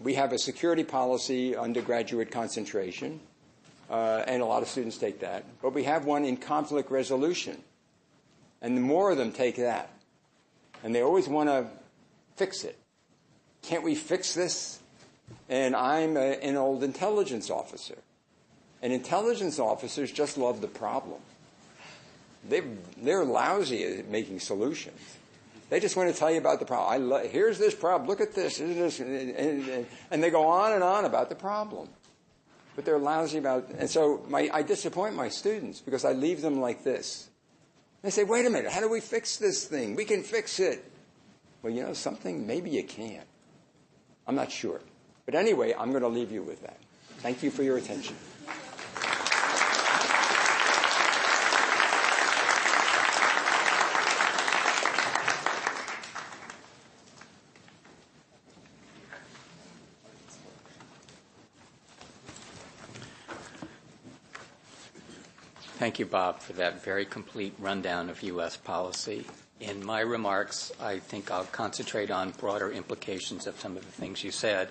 S3: we have a security policy undergraduate concentration, and a lot of students take that. But we have one in conflict resolution, and the more of them take that. And they always want to fix it. Can't we fix this? And I'm an old intelligence officer. And intelligence officers just love the problem. They're lousy at making solutions. They just want to tell you about the problem. Here's this problem. Look at this. And they go on and on about the problem. But they're lousy about... And so I disappoint my students because I leave them like this. They say, wait a minute, how do we fix this thing? We can fix it. Well, you know something? Maybe you can't. I'm not sure. But anyway, I'm going to leave you with that. Thank you for your attention.
S4: Thank you, Bob, for that very complete rundown of U.S. policy. In my remarks, I think I'll concentrate on broader implications of some of the things you said.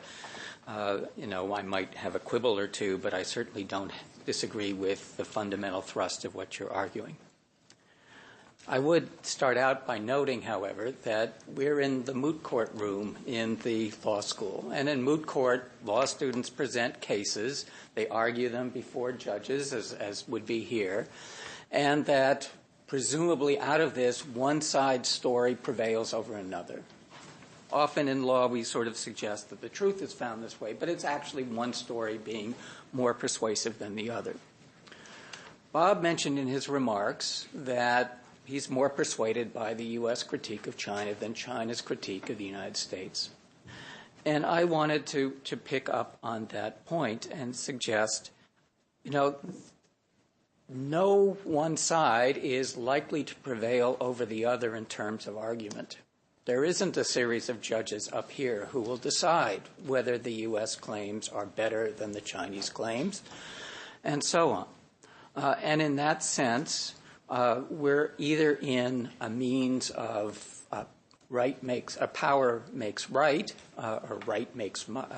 S4: I might have a quibble or two, but I certainly don't disagree with the fundamental thrust of what you're arguing. I would start out by noting, however, that we're in the moot court room in the law school. And in moot court, law students present cases. They argue them before judges, as would be here. And that presumably out of this, one side's story prevails over another. Often in law, we sort of suggest that the truth is found this way, but it's actually one story being more persuasive than the other. Bob mentioned in his remarks that he's more persuaded by the U.S. critique of China than China's critique of the United States. And I wanted to pick up on that point and suggest, no one side is likely to prevail over the other in terms of argument. There isn't a series of judges up here who will decide whether the U.S. claims are better than the Chinese claims, and so on. And in that sense, we're either in a means of power makes right, or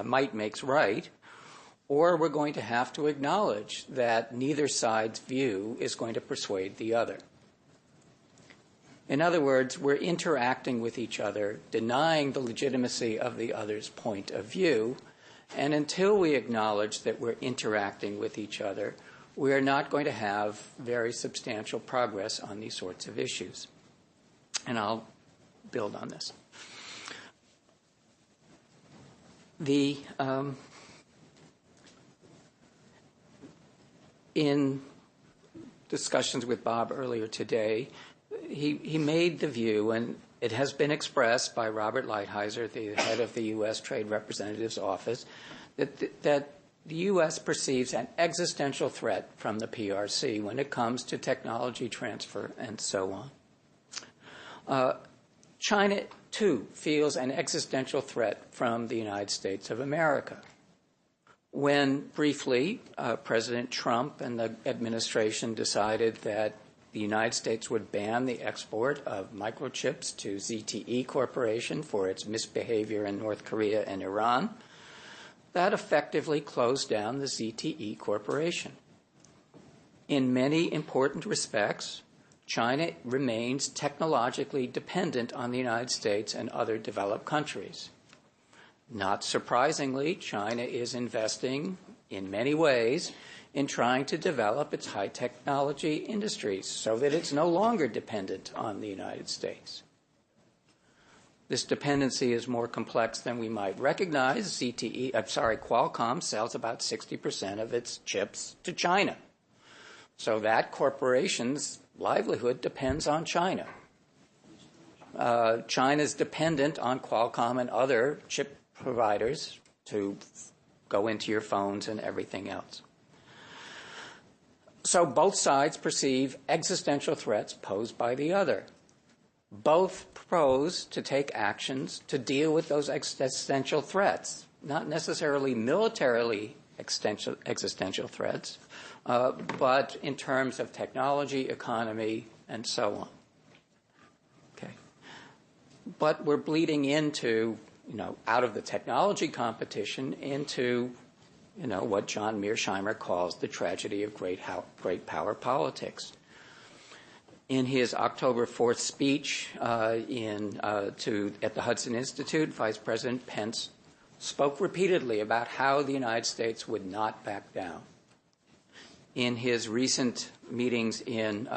S4: might makes right, or we're going to have to acknowledge that neither side's view is going to persuade the other. In other words, we're interacting with each other, denying the legitimacy of the other's point of view, and until we acknowledge that we're interacting with each other, we are not going to have very substantial progress on these sorts of issues. And I'll build on this. In discussions with Bob earlier today, he made the view, and it has been expressed by Robert Lighthizer, the head of the U.S. Trade Representative's Office, that the U.S. perceives an existential threat from the PRC when it comes to technology transfer and so on. China, too, feels an existential threat from the United States of America. When, briefly, President Trump and the administration decided that the United States would ban the export of microchips to ZTE Corporation for its misbehavior in North Korea and Iran, that effectively closed down the ZTE Corporation. In many important respects, China remains technologically dependent on the United States and other developed countries. Not surprisingly, China is investing in many ways in trying to develop its high technology industries so that it's no longer dependent on the United States. This dependency is more complex than we might recognize. Qualcomm sells about 60% of its chips to China. So that corporation's livelihood depends on China. China's dependent on Qualcomm and other chip providers to go into your phones and everything else. So both sides perceive existential threats posed by the other. Both propose to take actions to deal with those existential threats, not necessarily militarily existential threats, but in terms of technology, economy, and so on. Okay. But we're bleeding into, out of the technology competition into, what John Mearsheimer calls the tragedy of great power politics. In his October 4th speech at the Hudson Institute, Vice President Pence spoke repeatedly about how the United States would not back down. In his recent meetings in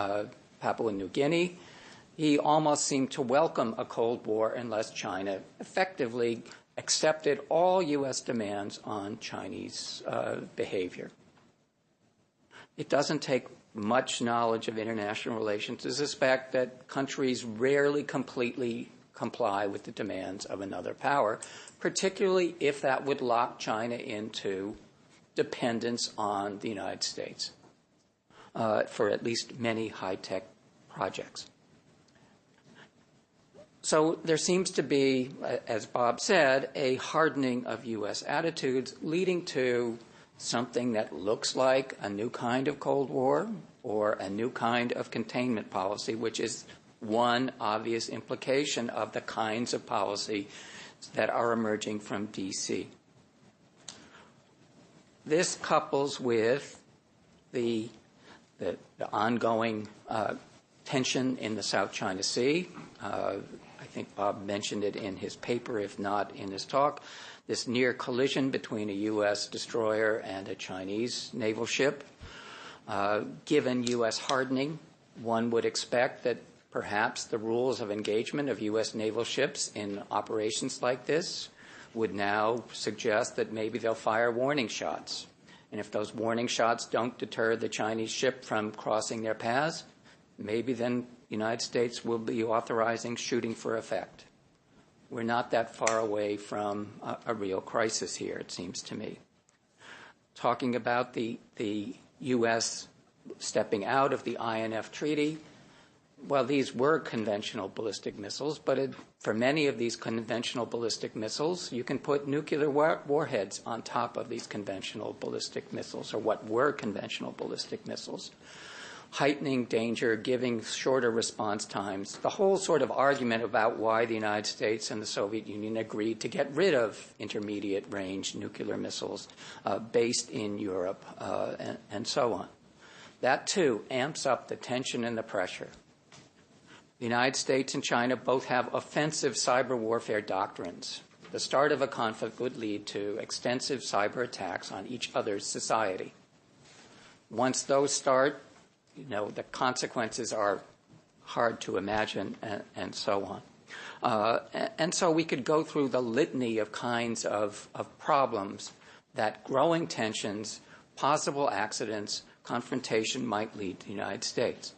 S4: Papua New Guinea, he almost seemed to welcome a Cold War unless China effectively accepted all U.S. demands on Chinese behavior. It doesn't take much knowledge of international relations to suspect that countries rarely completely comply with the demands of another power, particularly if that would lock China into dependence on the United States for at least many high-tech projects. So there seems to be, as Bob said, a hardening of U.S. attitudes leading to something that looks like a new kind of Cold War or a new kind of containment policy, which is one obvious implication of the kinds of policy that are emerging from D.C. This couples with the ongoing tension in the South China Sea. I think Bob mentioned it in his paper, if not in his talk, this near collision between a U.S. destroyer and a Chinese naval ship. Given U.S. hardening, one would expect that perhaps the rules of engagement of U.S. naval ships in operations like this would now suggest that maybe they'll fire warning shots. And if those warning shots don't deter the Chinese ship from crossing their paths, maybe then the United States will be authorizing shooting for effect. We're not that far away from a real crisis here, it seems to me. Talking about the U.S. stepping out of the INF Treaty, well, these were conventional ballistic missiles, but for many of these conventional ballistic missiles, you can put nuclear warheads on top of these conventional ballistic missiles, or what were conventional ballistic missiles. Heightening danger, giving shorter response times, the whole sort of argument about why the United States and the Soviet Union agreed to get rid of intermediate-range nuclear missiles based in Europe and so on. That, too, amps up the tension and the pressure. The United States and China both have offensive cyber warfare doctrines. The start of a conflict would lead to extensive cyber attacks on each other's society. Once those start, the consequences are hard to imagine, and so on. And so we could go through the litany of kinds of problems that growing tensions, possible accidents, confrontation might lead to the United States.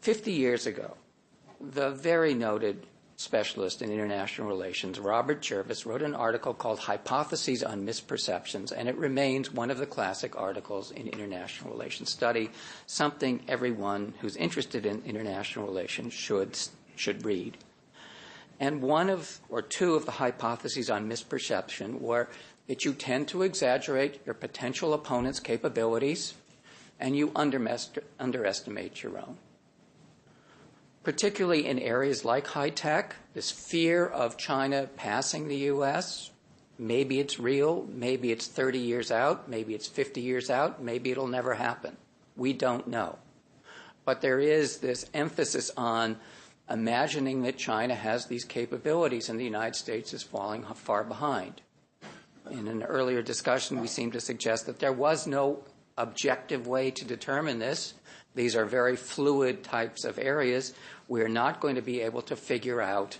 S4: 50 years ago, the very noted specialist in international relations, Robert Jervis, wrote an article called Hypotheses on Misperceptions, and it remains one of the classic articles in international relations study, something everyone who's interested in international relations should read. And one of, or two of the hypotheses on misperception were that you tend to exaggerate your potential opponent's capabilities and you underestimate your own. Particularly in areas like high tech, this fear of China passing the U.S., maybe it's real, maybe it's 30 years out, maybe it's 50 years out, maybe it'll never happen. We don't know. But there is this emphasis on imagining that China has these capabilities and the United States is falling far behind. In an earlier discussion, we seemed to suggest that there was no objective way to determine this. These are very fluid types of areas. We're not going to be able to figure out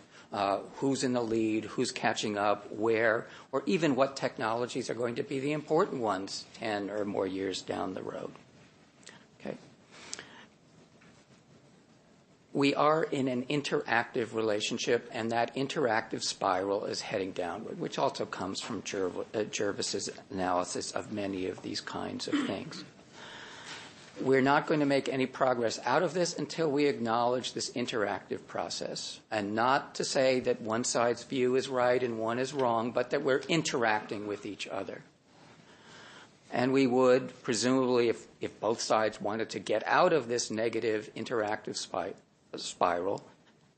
S4: who's in the lead, who's catching up, where, or even what technologies are going to be the important ones 10 or more years down the road. Okay. We are in an interactive relationship, and that interactive spiral is heading downward, which also comes from Jervis's analysis of many of these kinds of things. We're not going to make any progress out of this until we acknowledge this interactive process, and not to say that one side's view is right and one is wrong, but that we're interacting with each other. And we would, presumably, if both sides wanted to get out of this negative interactive spiral,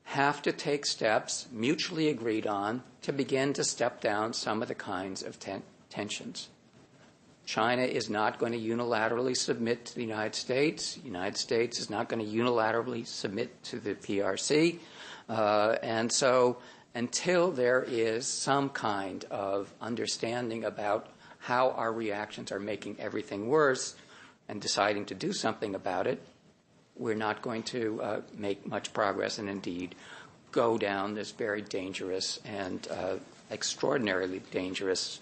S4: have to take steps mutually agreed on to begin to step down some of the kinds of tensions. China is not going to unilaterally submit to the United States. The United States is not going to unilaterally submit to the PRC. And so until there is some kind of understanding about how our reactions are making everything worse and deciding to do something about it, we're not going to make much progress and indeed go down this very dangerous and extraordinarily dangerous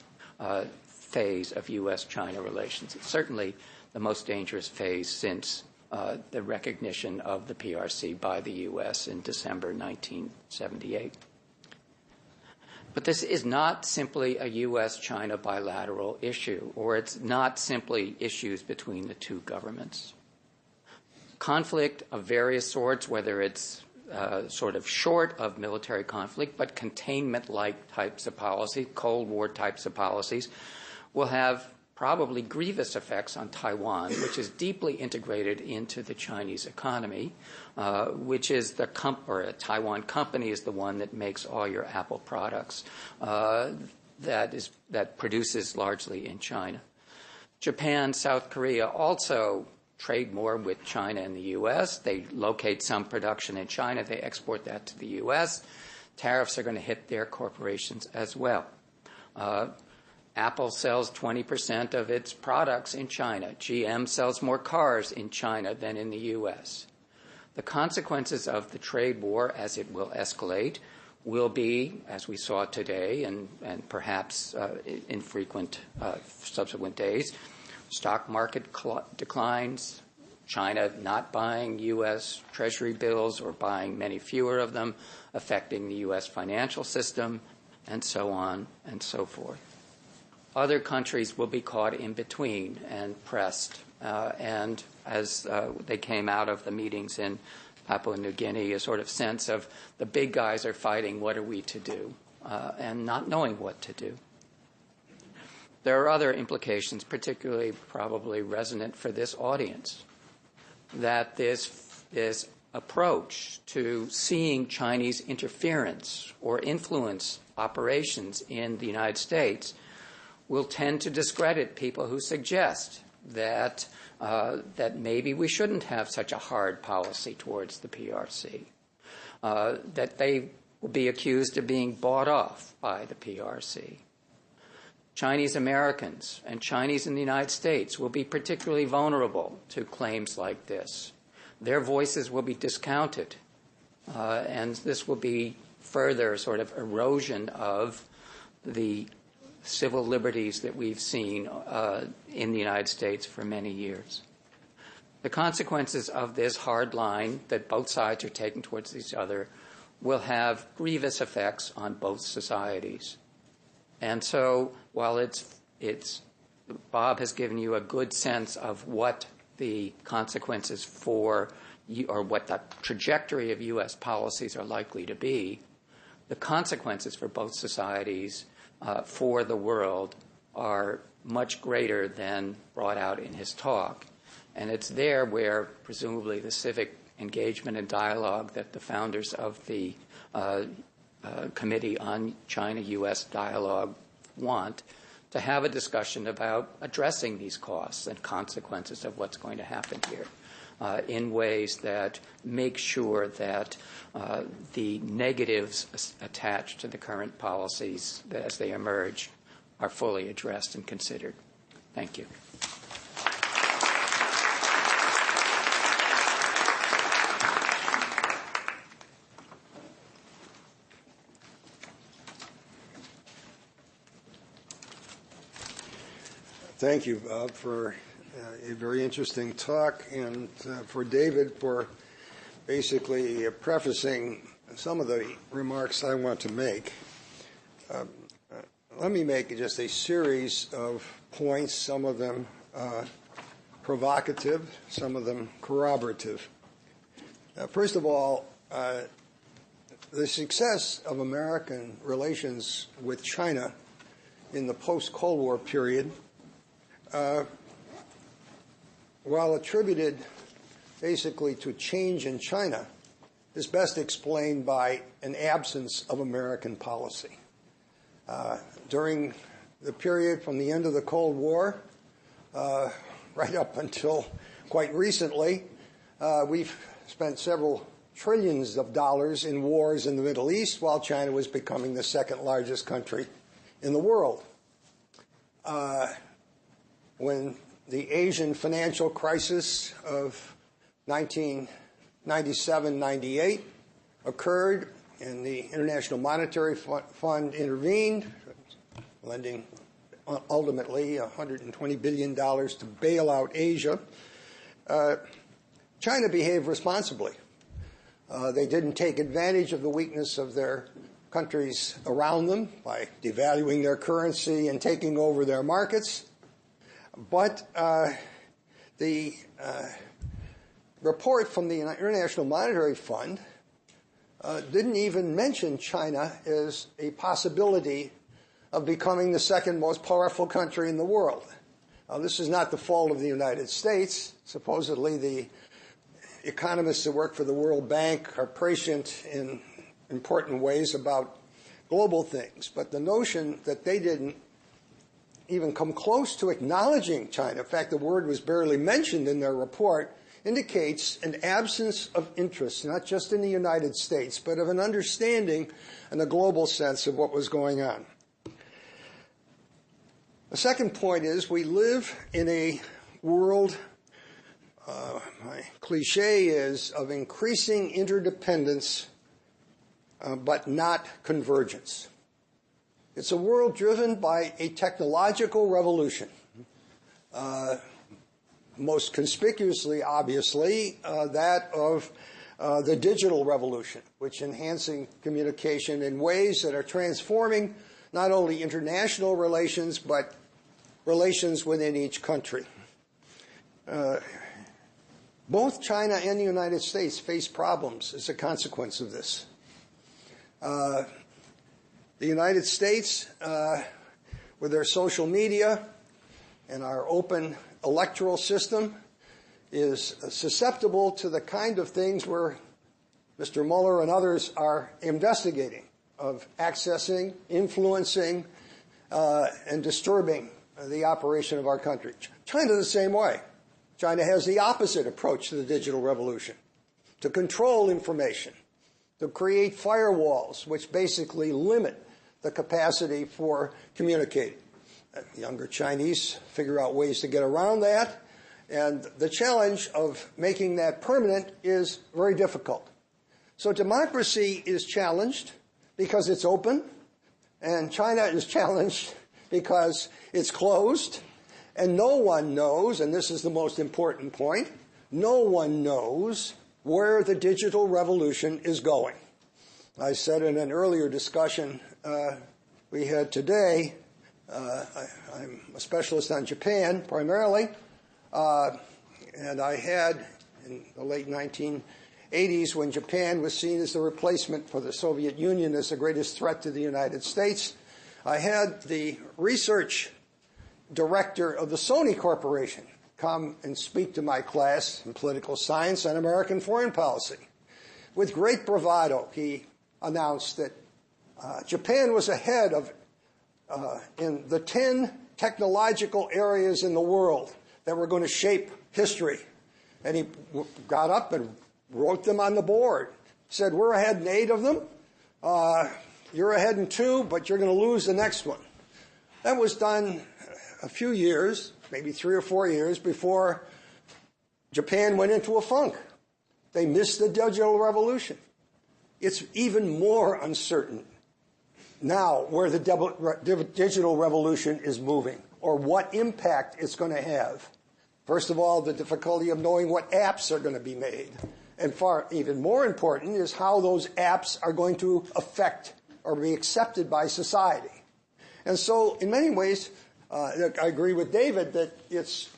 S4: phase of U.S.-China relations. It's certainly the most dangerous phase since the recognition of the PRC by the U.S. in December 1978. But this is not simply a U.S.-China bilateral issue, or it's not simply issues between the two governments. Conflict of various sorts, whether it's sort of short of military conflict, but containment-like types of policy, Cold War types of policies, will have probably grievous effects on Taiwan, which is deeply integrated into the Chinese economy, which is a Taiwan company is the one that makes all your Apple products that produces largely in China. Japan, South Korea also trade more with China and the U.S. They locate some production in China. They export that to the U.S. Tariffs are going to hit their corporations as well. Apple sells 20% of its products in China. GM sells more cars in China than in the U.S. The consequences of the trade war, as it will escalate, will be, as we saw today and perhaps in frequent subsequent days, stock market declines, China not buying U.S. Treasury bills or buying many fewer of them, affecting the U.S. financial system, and so on and so forth. Other countries will be caught in between and pressed. And as they came out of the meetings in Papua New Guinea, a sort of sense of the big guys are fighting, what are we to do? And not knowing what to do. There are other implications, particularly probably resonant for this audience, that this approach to seeing Chinese interference or influence operations in the United States will tend to discredit people who suggest that maybe we shouldn't have such a hard policy towards the PRC, that they will be accused of being bought off by the PRC. Chinese Americans and Chinese in the United States will be particularly vulnerable to claims like this. Their voices will be discounted, and this will be further sort of erosion of the civil liberties that we've seen in the United States for many years. The consequences of this hard line that both sides are taking towards each other will have grievous effects on both societies. And so while Bob has given you a good sense of what the consequences for, or what the trajectory of U.S. policies are likely to be, the consequences for both societies for the world are much greater than brought out in his talk. And it's there where presumably the civic engagement and dialogue that the founders of the Committee on China-U.S. Dialogue want to have a discussion about addressing these costs and consequences of what's going to happen here in ways that make sure that the negatives attached to the current policies as they emerge are fully addressed and considered. Thank you.
S5: Thank you, Bob, for a very interesting talk, and for David for basically prefacing some of the remarks I want to make. Let me make just a series of points, some of them provocative, some of them corroborative. First of all, the success of American relations with China in the post-Cold War period, while attributed basically to change in China, is best explained by an absence of American policy. During the period from the end of the Cold War right up until quite recently, we've spent several trillions of dollars in wars in the Middle East while China was becoming the second largest country in the world. When the Asian financial crisis of 1997-98 occurred and the International Monetary Fund intervened, lending ultimately $120 billion to bail out Asia, China behaved responsibly. They didn't take advantage of the weakness of their countries around them by devaluing their currency and taking over their markets. But the report from the International Monetary Fund didn't even mention China as a possibility of becoming the second most powerful country in the world. This is not the fault of the United States. Supposedly the economists that work for the World Bank are prescient in important ways about global things. But the notion that they didn't even come close to acknowledging China, in fact, the word was barely mentioned in their report, indicates an absence of interest, not just in the United States, but of an understanding in a global sense of what was going on. The second point is we live in a world, my cliche is, of increasing interdependence, but not convergence. It's a world driven by a technological revolution. Most conspicuously, obviously, that of the digital revolution, which enhancing communication in ways that are transforming not only international relations, but relations within each country. Both China and the United States face problems as a consequence of this. The United States, with their social media and our open electoral system, is susceptible to the kind of things where Mr. Mueller and others are investigating, of accessing, influencing, and disturbing the operation of our country. China the same way. China has the opposite approach to the digital revolution, to control information, to create firewalls which basically limit the capacity for communicating. Younger Chinese figure out ways to get around that, and the challenge of making that permanent is very difficult. So democracy is challenged because it's open, and China is challenged because it's closed, and no one knows, and this is the most important point, no one knows where the digital revolution is going. I said in an earlier discussion we had today, I'm a specialist on Japan primarily, and I had in the late 1980s, when Japan was seen as the replacement for the Soviet Union as the greatest threat to the United States, I had the research director of the Sony Corporation come and speak to my class in political science and American foreign policy. With great bravado, he announced that Japan was ahead of in the 10 technological areas in the world that were going to shape history. And he got up and wrote them on the board. Said, we're ahead in 8 of them. You're ahead in 2, but you're going to lose the next one. That was done a few years, maybe 3 or 4 years, before Japan went into a funk. They missed the digital revolution. It's even more uncertain now where the digital revolution is moving or what impact it's going to have. First of all, the difficulty of knowing what apps are going to be made. And far even more important is how those apps are going to affect or be accepted by society. And so in many ways, I agree with David that it's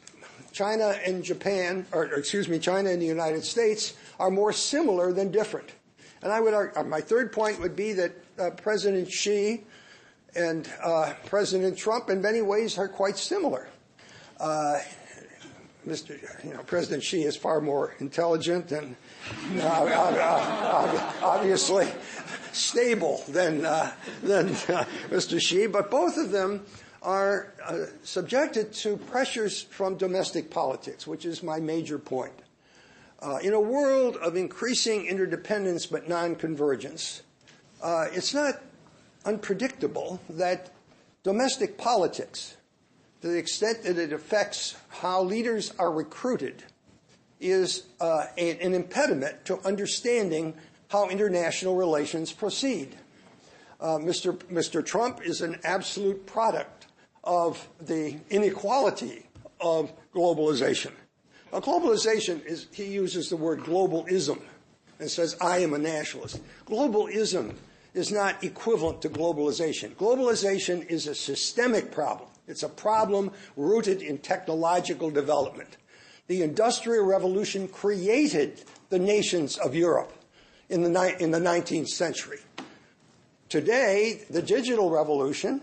S5: China and Japan, China and the United States are more similar than different. And I would argue, my third point would be that President Xi and President Trump in many ways are quite similar. President Xi is far more intelligent and obviously stable than Mr. Xi, but both of them are subjected to pressures from domestic politics, which is my major point. In a world of increasing interdependence but non-convergence, it's not unpredictable that domestic politics, to the extent that it affects how leaders are recruited, is an impediment to understanding how international relations proceed. Mr. Trump is an absolute product of the inequality of globalization. Now, globalization is, he uses the word globalism and says, I am a nationalist. Globalism is not equivalent to globalization. Globalization is a systemic problem. It's a problem rooted in technological development. The Industrial Revolution created the nations of Europe in the 19th century. Today, the digital revolution,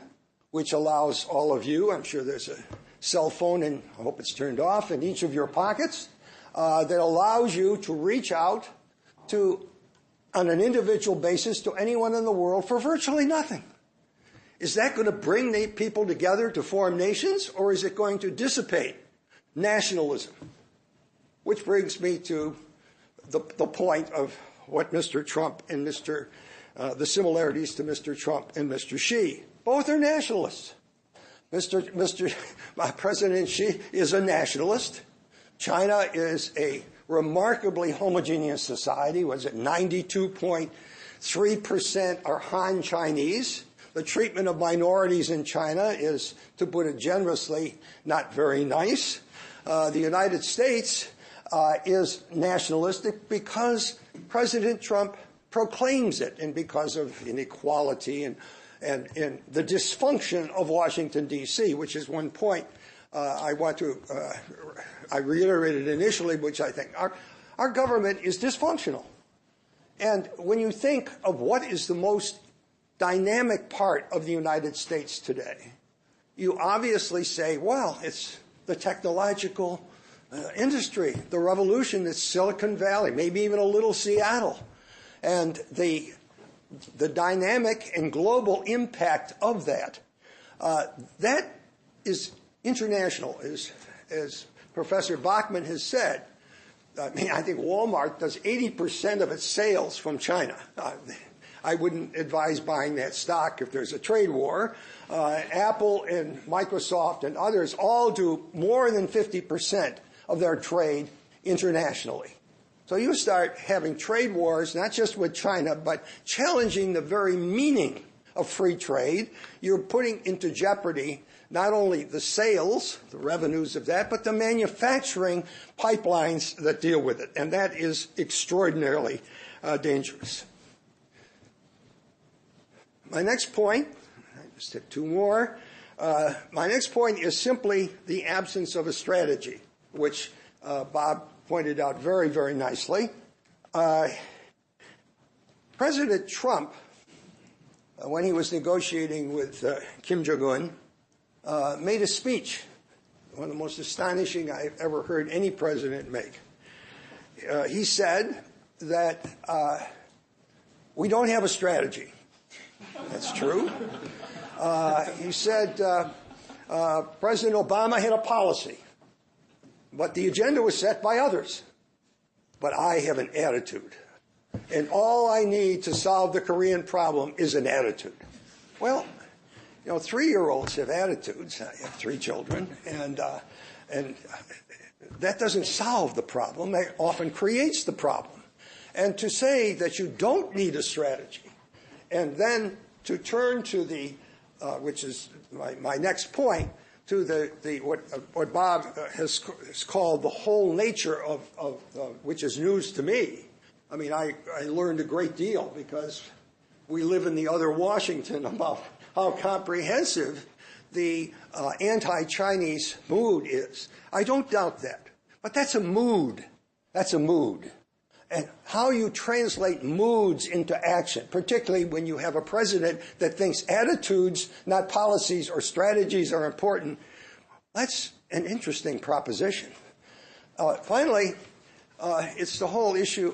S5: which allows all of you, I'm sure there's a cell phone, and I hope it's turned off, in each of your pockets, that allows you to reach out to, on an individual basis, to anyone in the world for virtually nothing. Is that going to bring people together to form nations, or is it going to dissipate nationalism? Which brings me to the point of what Mr. Trump and the similarities to Mr. Trump and Mr. Xi. Both are nationalists. President Xi is a nationalist. China is a remarkably homogeneous society. Was it 92.3% are Han Chinese? The treatment of minorities in China is, to put it generously, not very nice. The United States is nationalistic because President Trump proclaims it, and because of inequality and the dysfunction of Washington, D.C., which is one point I reiterated initially, which I think our government is dysfunctional. And when you think of what is the most dynamic part of the United States today, you obviously say, well, it's the technological industry, the revolution, it's Silicon Valley, maybe even a little Seattle. And the dynamic and global impact of that, that is international, as Professor Bachman has said. I mean, I think Walmart does 80% of its sales from China. I wouldn't advise buying that stock if there's a trade war. Apple and Microsoft and others all do more than 50% of their trade internationally. So you start having trade wars, not just with China, but challenging the very meaning of free trade. You're putting into jeopardy not only the sales, the revenues of that, but the manufacturing pipelines that deal with it. And that is extraordinarily dangerous. My next point, I just hit two more. My next point is simply the absence of a strategy, which Bob pointed out very, very nicely. President Trump, when he was negotiating with Kim Jong-un, made a speech, one of the most astonishing I've ever heard any president make. He said that we don't have a strategy. That's true. He said President Obama had a policy, but the agenda was set by others. But I have an attitude. And all I need to solve the Korean problem is an attitude. Well, 3-year-olds have attitudes. I have 3 children, and that doesn't solve the problem. It often creates the problem. And to say that you don't need a strategy, and then to turn to the, which is my next point, to what Bob has called the whole nature of which is news to me. I mean, I learned a great deal because we live in the other Washington about how comprehensive the anti-Chinese mood is. I don't doubt that. But that's a mood. That's a mood. And how you translate moods into action, particularly when you have a president that thinks attitudes, not policies or strategies, are important, that's an interesting proposition. Finally, it's the whole issue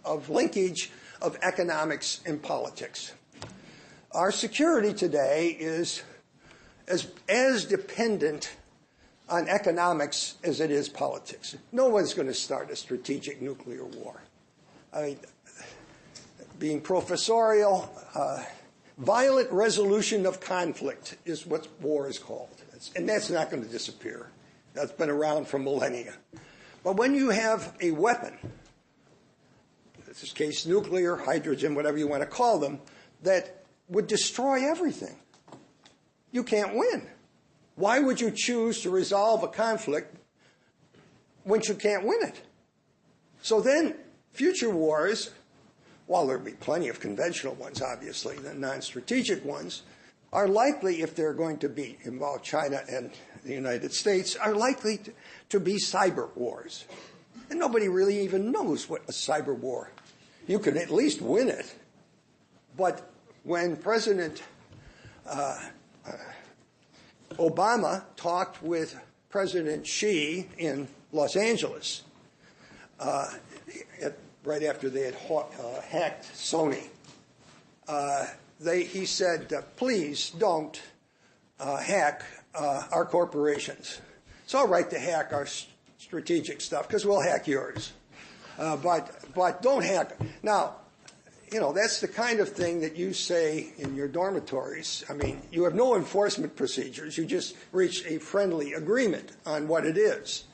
S5: of linkage of economics and politics. Our security today is as dependent on economics as it is politics. No one's going to start a strategic nuclear war. I mean, being professorial, violent resolution of conflict is what war is called. And that's not going to disappear. That's been around for millennia. But when you have a weapon, in this case nuclear, hydrogen, whatever you want to call them, that would destroy everything, you can't win. Why would you choose to resolve a conflict when you can't win it? So then future wars, while there'll be plenty of conventional ones, obviously, the non-strategic ones, are likely, if they're going to be involve China and the United States, are likely to be cyber wars. And nobody really even knows what a cyber war. You can at least win it. But when President Obama talked with President Xi in Los Angeles right after they had hacked Sony, he said, please don't hack our corporations. It's all right to hack our strategic stuff because we'll hack yours. But don't hack. Now, that's the kind of thing that you say in your dormitories. I mean, you have no enforcement procedures. You just reach a friendly agreement on what it is.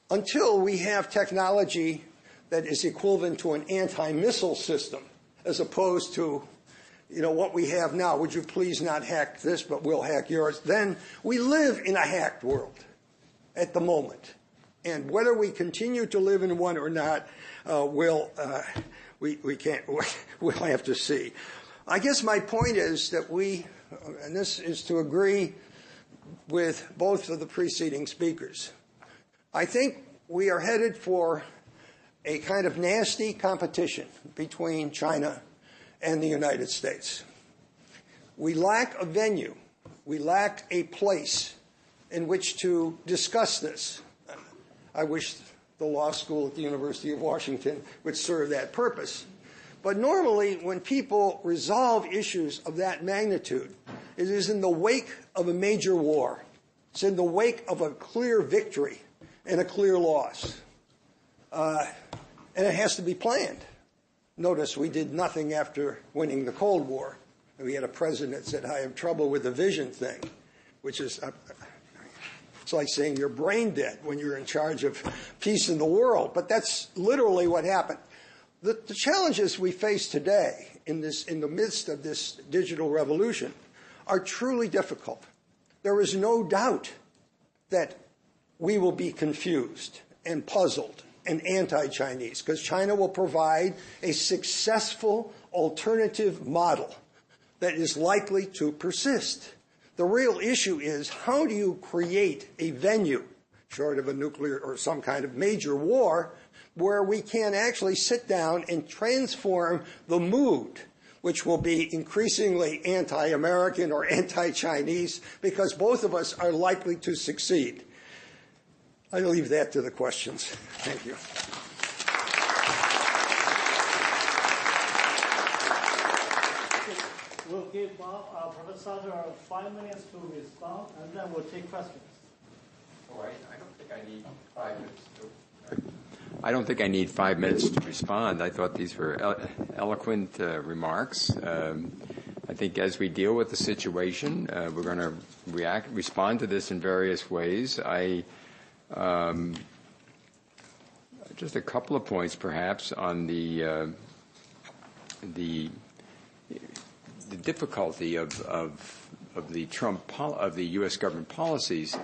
S5: Until we have technology that is equivalent to an anti-missile system, as opposed to, what we have now. Would you please not hack this, but we'll hack yours? Then we live in a hacked world at the moment. And whether we continue to live in one or not, we'll have to see. I guess my point is that and this is to agree with both of the preceding speakers, I think we are headed for a kind of nasty competition between China and the United States. We lack a venue. We lack a place in which to discuss this. I wish the law school at the University of Washington would serve that purpose. But normally, when people resolve issues of that magnitude, it is in the wake of a major war. It's in the wake of a clear victory and a clear loss. And it has to be planned. Notice we did nothing after winning the Cold War. We had a president that said, I have trouble with the vision thing, which is, it's like saying you're brain dead when you're in charge of peace in the world. But that's literally what happened. The challenges we face today in the midst of this digital revolution are truly difficult. There is no doubt that we will be confused and puzzled and anti-Chinese, because China will provide a successful alternative model that is likely to persist. The real issue is, how do you create a venue, short of a nuclear or some kind of major war, where we can actually sit down and transform the mood, which will be increasingly anti-American or anti-Chinese, because both of us are likely to succeed. I leave that to the questions. Thank you.
S1: We'll give Professor Sutter 5 minutes to respond, and then we'll take questions.
S3: All right. I don't think I need 5 minutes I don't think I need 5 minutes to respond. I thought these were eloquent remarks. I think as we deal with the situation, we're going to respond to this in various ways. Just a couple of points, perhaps, on the difficulty of the U.S. government policies.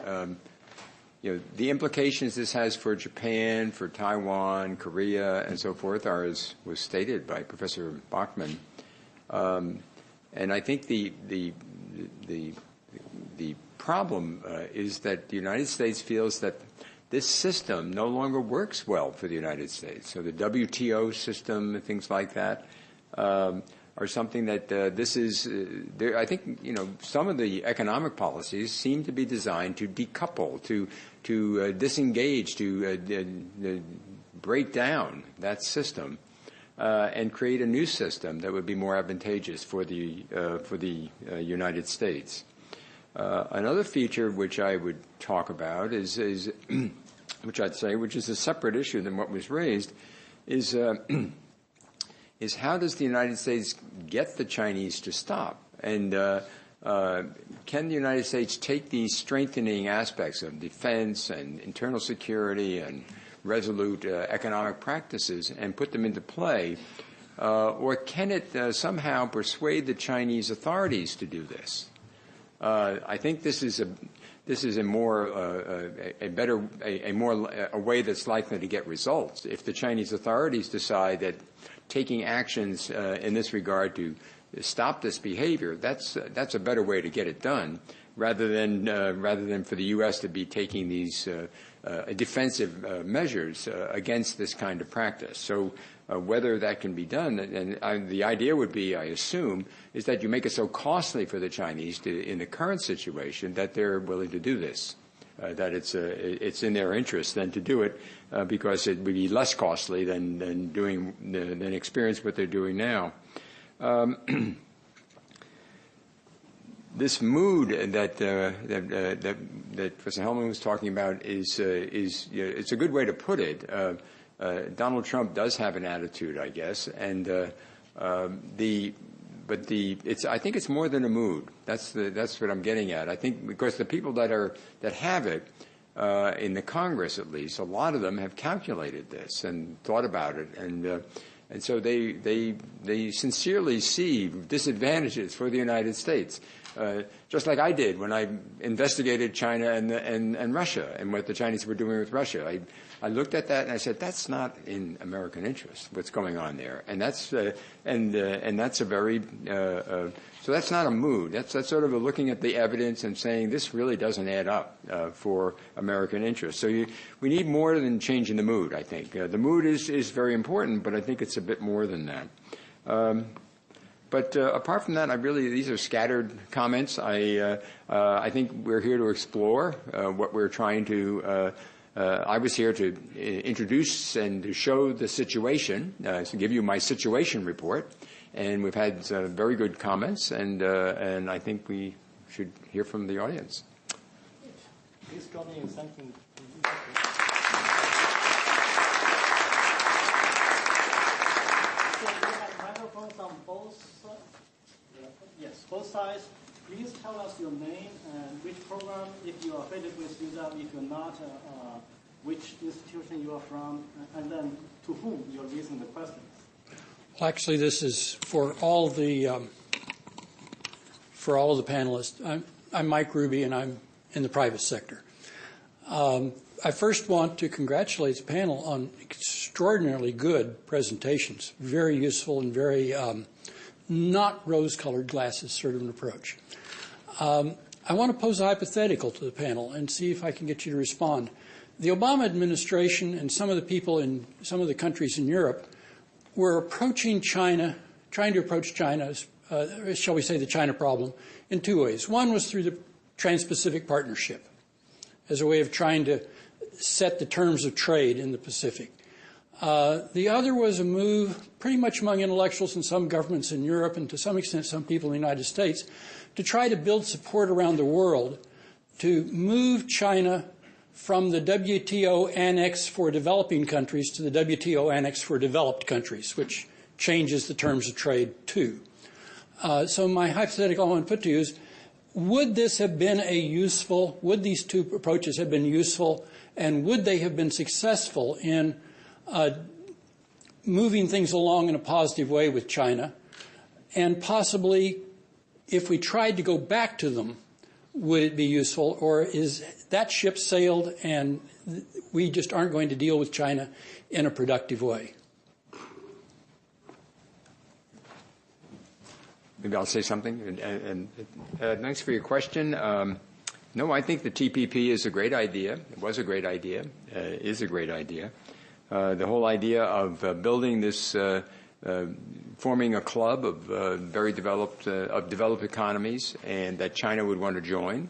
S3: The implications this has for Japan, for Taiwan, Korea, and so forth are, as was stated by Professor Bachman. And I think the problem is that the United States feels that this system no longer works well for the United States. So the WTO system and things like that are something that I think, some of the economic policies seem to be designed to decouple, to disengage, to break down that system and create a new system that would be more advantageous for the United States. Another feature which I would talk about is which is a separate issue than what was raised, is how does the United States get the Chinese to stop? And can the United States take these strengthening aspects of defense and internal security and resolute economic practices and put them into play? Or can it somehow persuade the Chinese authorities to do this? I think this is a way that's likely to get results. If the Chinese authorities decide that taking actions in this regard to stop this behavior, that's a better way to get it done, rather than for the U.S. to be taking these defensive measures against this kind of practice. So whether that can be done, and the idea would be, I assume, is that you make it so costly for the Chinese in the current situation that they're willing to do this, that it's in their interest then to do it because it would be less costly than experience what they're doing now. This mood that Professor Hellman was talking about is it's a good way to put it. Donald Trump does have an attitude, I guess, and I think it's more than a mood. That's what I'm getting at. I think because the people that have it in the Congress, at least, a lot of them have calculated this and thought about it, and so they sincerely see disadvantages for the United States. Just like I did when I investigated China and Russia and what the Chinese were doing with Russia. I looked at that and I said, that's not in American interest, what's going on there. And that's that's a very so that's not a mood. That's sort of a looking at the evidence and saying this really doesn't add up for American interests. So we need more than changing the mood, I think. The mood is very important, but I think it's a bit more than that. But apart from that, these are scattered comments. I think we're here to explore what we're trying to. I was here to introduce and to show the situation, to give you my situation report, and we've had very good comments, and I think we should hear from the audience.
S1: Please join me in thanking. Both sides. Please tell us your name and which program, if you are affiliated with UW, if you're not, which institution you are from, and then to whom you're raising the questions.
S6: Well, actually, this is for all the panelists. I'm Mike Ruby, and I'm in the private sector. I first want to congratulate the panel on extraordinarily good presentations, very useful and very not rose-colored glasses sort of an approach. I want to pose a hypothetical to the panel and see if I can get you to respond. The Obama administration and some of the people in some of the countries in Europe were approaching China, trying to approach China's, shall we say, the China problem in two ways. One was through the Trans-Pacific Partnership as a way of trying to set the terms of trade in the Pacific. The other was a move pretty much among intellectuals and some governments in Europe and to some extent some people in the United States to try to build support around the world to move China from the WTO Annex for developing countries to the WTO Annex for developed countries, which changes the terms of trade too. So my hypothetical I want to put to you is, would this have been would these two approaches have been useful, and would they have been successful in moving things along in a positive way with China? And possibly, if we tried to go back to them, would it be useful, or is that ship sailed and we just aren't going to deal with China in a productive way?
S3: Maybe I'll say something. And thanks for your question. No, I think the TPP is a great idea. It was a great idea. Is a great idea. The whole idea of building this, forming a club of very developed economies, and that China would want to join,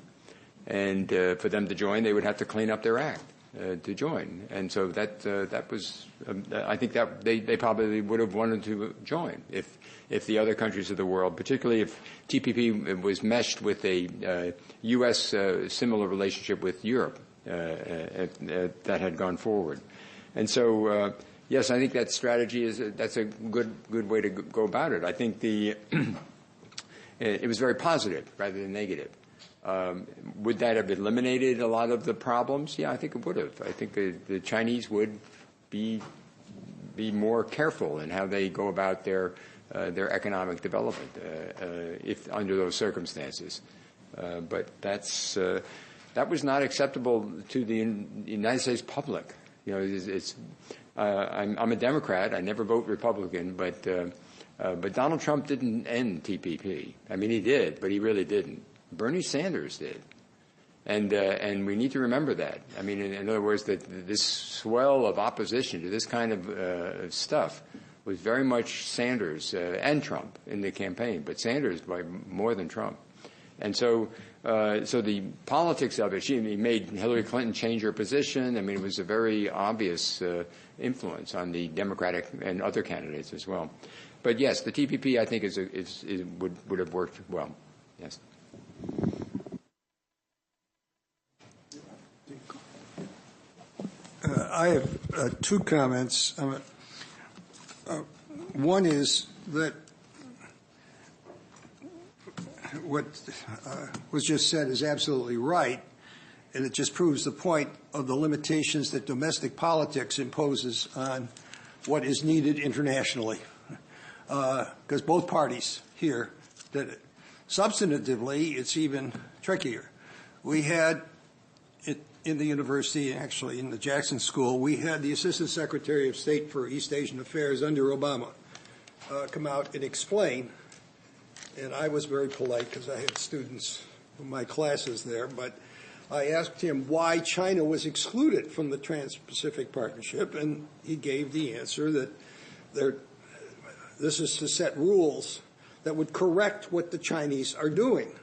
S3: and for them to join, they would have to clean up their act to join, and so that was. I think that they probably would have wanted to join if the other countries of the world, particularly if TPP was meshed with a U.S. Similar relationship with Europe that had gone forward. And so, yes, I think that strategy that's a good way to go about it. I think it was very positive rather than negative. Would that have eliminated a lot of the problems? Yeah, I think it would have. I think the Chinese would be more careful in how they go about their economic development if under those circumstances. But that was not acceptable to the United States public. You know, I'm a Democrat. I never vote Republican, but Donald Trump didn't end TPP. I mean, he did, but he really didn't. Bernie Sanders did, and we need to remember that. I mean, in other words, that this swell of opposition to this kind of stuff was very much Sanders and Trump in the campaign, but Sanders by more than Trump, and so the politics of it. He made Hillary Clinton change her position. I mean, it was a very obvious influence on the Democratic and other candidates as well. But yes, the TPP I think would have worked well. Yes.
S5: I have two comments. One is that what was just said is absolutely right, and it just proves the point of the limitations that domestic politics imposes on what is needed internationally, because both parties here did it. Substantively, it's even trickier. We had in the university, actually in the Jackson School, we had the Assistant Secretary of State for East Asian Affairs under Obama come out and explain, and I was very polite because I had students in my classes there, but I asked him why China was excluded from the Trans-Pacific Partnership, and he gave the answer that this is to set rules that would correct what the Chinese are doing.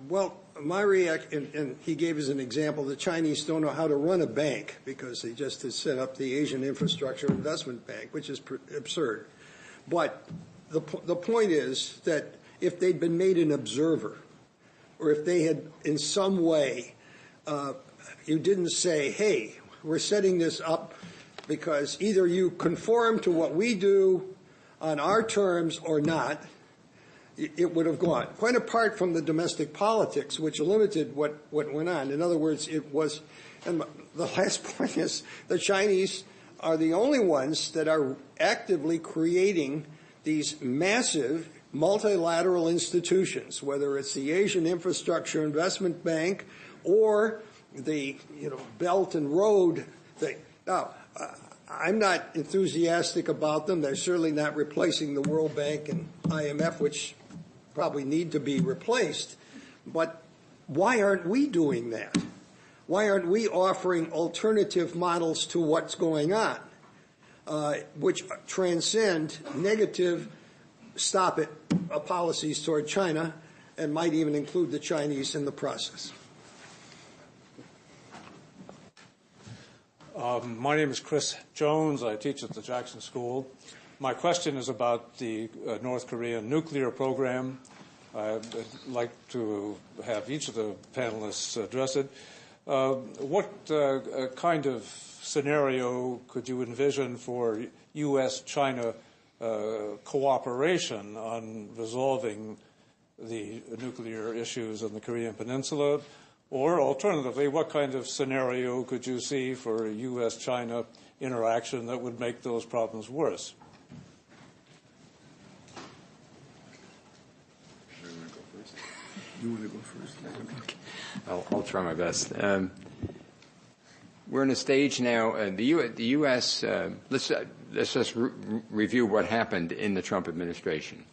S5: Well, my reaction, and he gave as an example, the Chinese don't know how to run a bank because they just had set up the Asian Infrastructure Investment Bank, which is absurd. But the point is that if they'd been made an observer, or if they had in some way, you didn't say, hey, we're setting this up because either you conform to what we do on our terms or not, it would have gone. Quite apart from the domestic politics, which limited what went on. In other words, it was, and the last point is, the Chinese are the only ones that are actively creating these massive multilateral institutions, whether it's the Asian Infrastructure Investment Bank or the Belt and Road thing. Now, I'm not enthusiastic about them. They're certainly not replacing the World Bank and IMF, which probably need to be replaced. But why aren't we doing that? Why aren't we offering alternative models to what's going on, which transcend negative stop-it policies toward China and might even include the Chinese in the process?
S7: My name is Chris Jones. I teach at the Jackson School. My question is about the North Korean nuclear program. I'd like to have each of the panelists address it. What kind of scenario could you envision for U.S.-China cooperation on resolving the nuclear issues in the Korean Peninsula? Or alternatively, what kind of scenario could you see for U.S.-China interaction that would make those problems worse?
S8: You want to go first?
S3: Okay. I'll try my best. We're in a stage now. The U.S. Let's just review what happened in the Trump administration.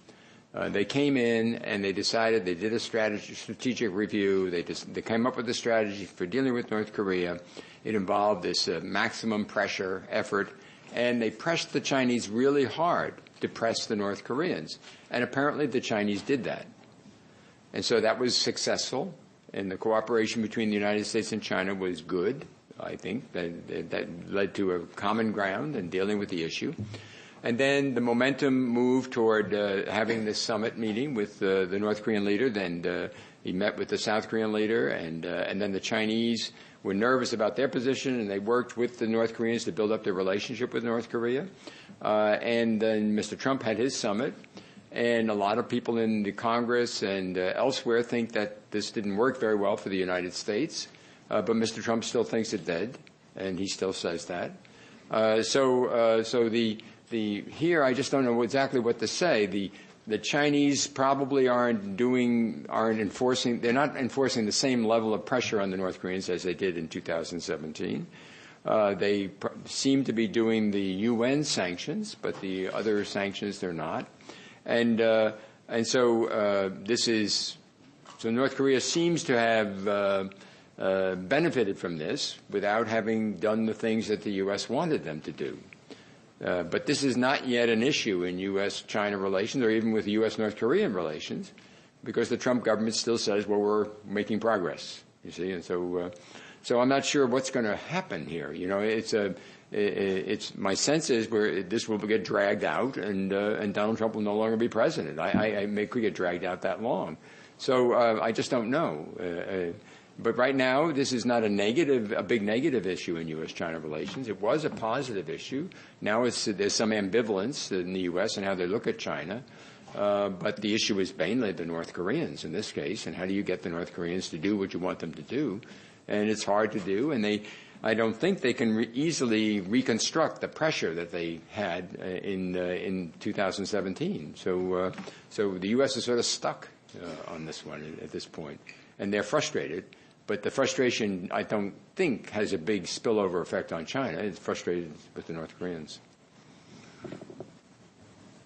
S3: They came in and they decided, they did a strategic review. They came up with a strategy for dealing with North Korea. It involved this maximum pressure effort, and they pressed the Chinese really hard to press the North Koreans. And apparently the Chinese did that. And so that was successful, and the cooperation between the United States and China was good, I think. That led to a common ground in dealing with the issue. And then the momentum moved toward having this summit meeting with the North Korean leader. Then he met with the South Korean leader, and then the Chinese were nervous about their position, and they worked with the North Koreans to build up their relationship with North Korea. And then Mr. Trump had his summit, and a lot of people in the Congress and elsewhere think that this didn't work very well for the United States. But Mr. Trump still thinks it did, and he still says that. Here, I just don't know exactly what to say. The Chinese probably aren't enforcing the same level of pressure on the North Koreans as they did in 2017. They seem to be doing the UN sanctions, but the other sanctions they're not. So North Korea seems to have benefited from this without having done the things that the U.S. wanted them to do. But this is not yet an issue in U.S.-China relations or even with U.S.-North Korean relations, because the Trump government still says, well, we're making progress, you see. And so I'm not sure what's going to happen here. You know, my sense is this will get dragged out, and Donald Trump will no longer be president. It could get dragged out that long. So I just don't know. But right now, this is not a big negative issue in U.S.-China relations. It was a positive issue. Now there's some ambivalence in the U.S. and how they look at China. But the issue is mainly the North Koreans in this case, and how do you get the North Koreans to do what you want them to do? And it's hard to do, and I don't think they can easily reconstruct the pressure that they had in 2017. So the U.S. is sort of stuck on this one at this point, and they're frustrated. But the frustration, I don't think, has a big spillover effect on China. It's frustrated with the North Koreans.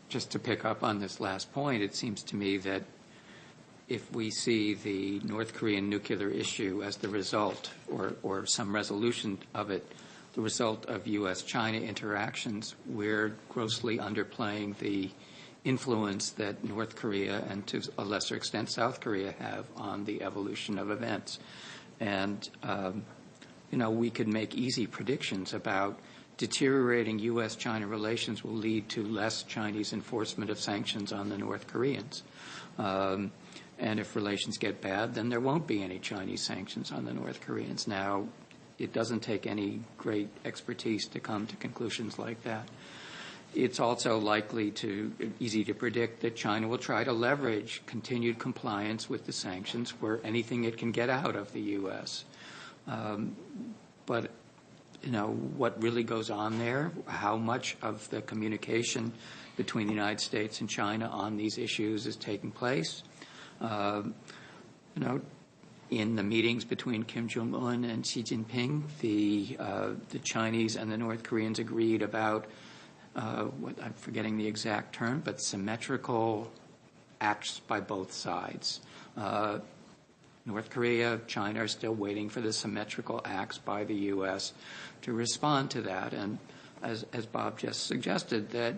S4: Just to pick up on this last point, it seems to me that if we see the North Korean nuclear issue as the result, or some resolution of it, the result of U.S.-China interactions, we're grossly underplaying the influence that North Korea and to a lesser extent South Korea have on the evolution of events. And, we could make easy predictions about deteriorating U.S.-China relations will lead to less Chinese enforcement of sanctions on the North Koreans. And if relations get bad, then there won't be any Chinese sanctions on the North Koreans. Now, it doesn't take any great expertise to come to conclusions like that. It's also easy to predict that China will try to leverage continued compliance with the sanctions for anything it can get out of the U.S. But what really goes on there, how much of the communication between the United States and China on these issues is taking place, in the meetings between Kim Jong-un and Xi Jinping, the Chinese and the North Koreans agreed about what I'm forgetting the exact term, but symmetrical acts by both sides. North Korea, China are still waiting for the symmetrical acts by the U.S. to respond to that. And as Bob just suggested, that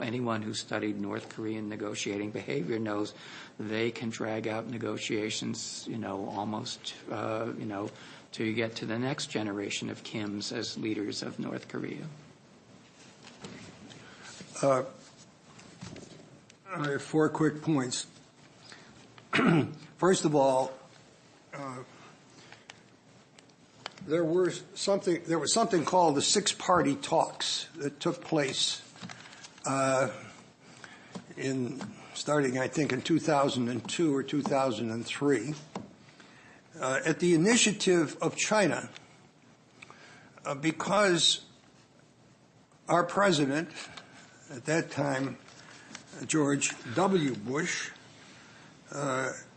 S4: anyone who studied North Korean negotiating behavior knows they can drag out negotiations, almost, till you get to the next generation of Kims as leaders of North Korea.
S5: I have 4 quick points. First of all, there was something called the six-party talks that took place starting, I think, in 2002 or 2003, at the initiative of China, because our president at that time, George W. Bush,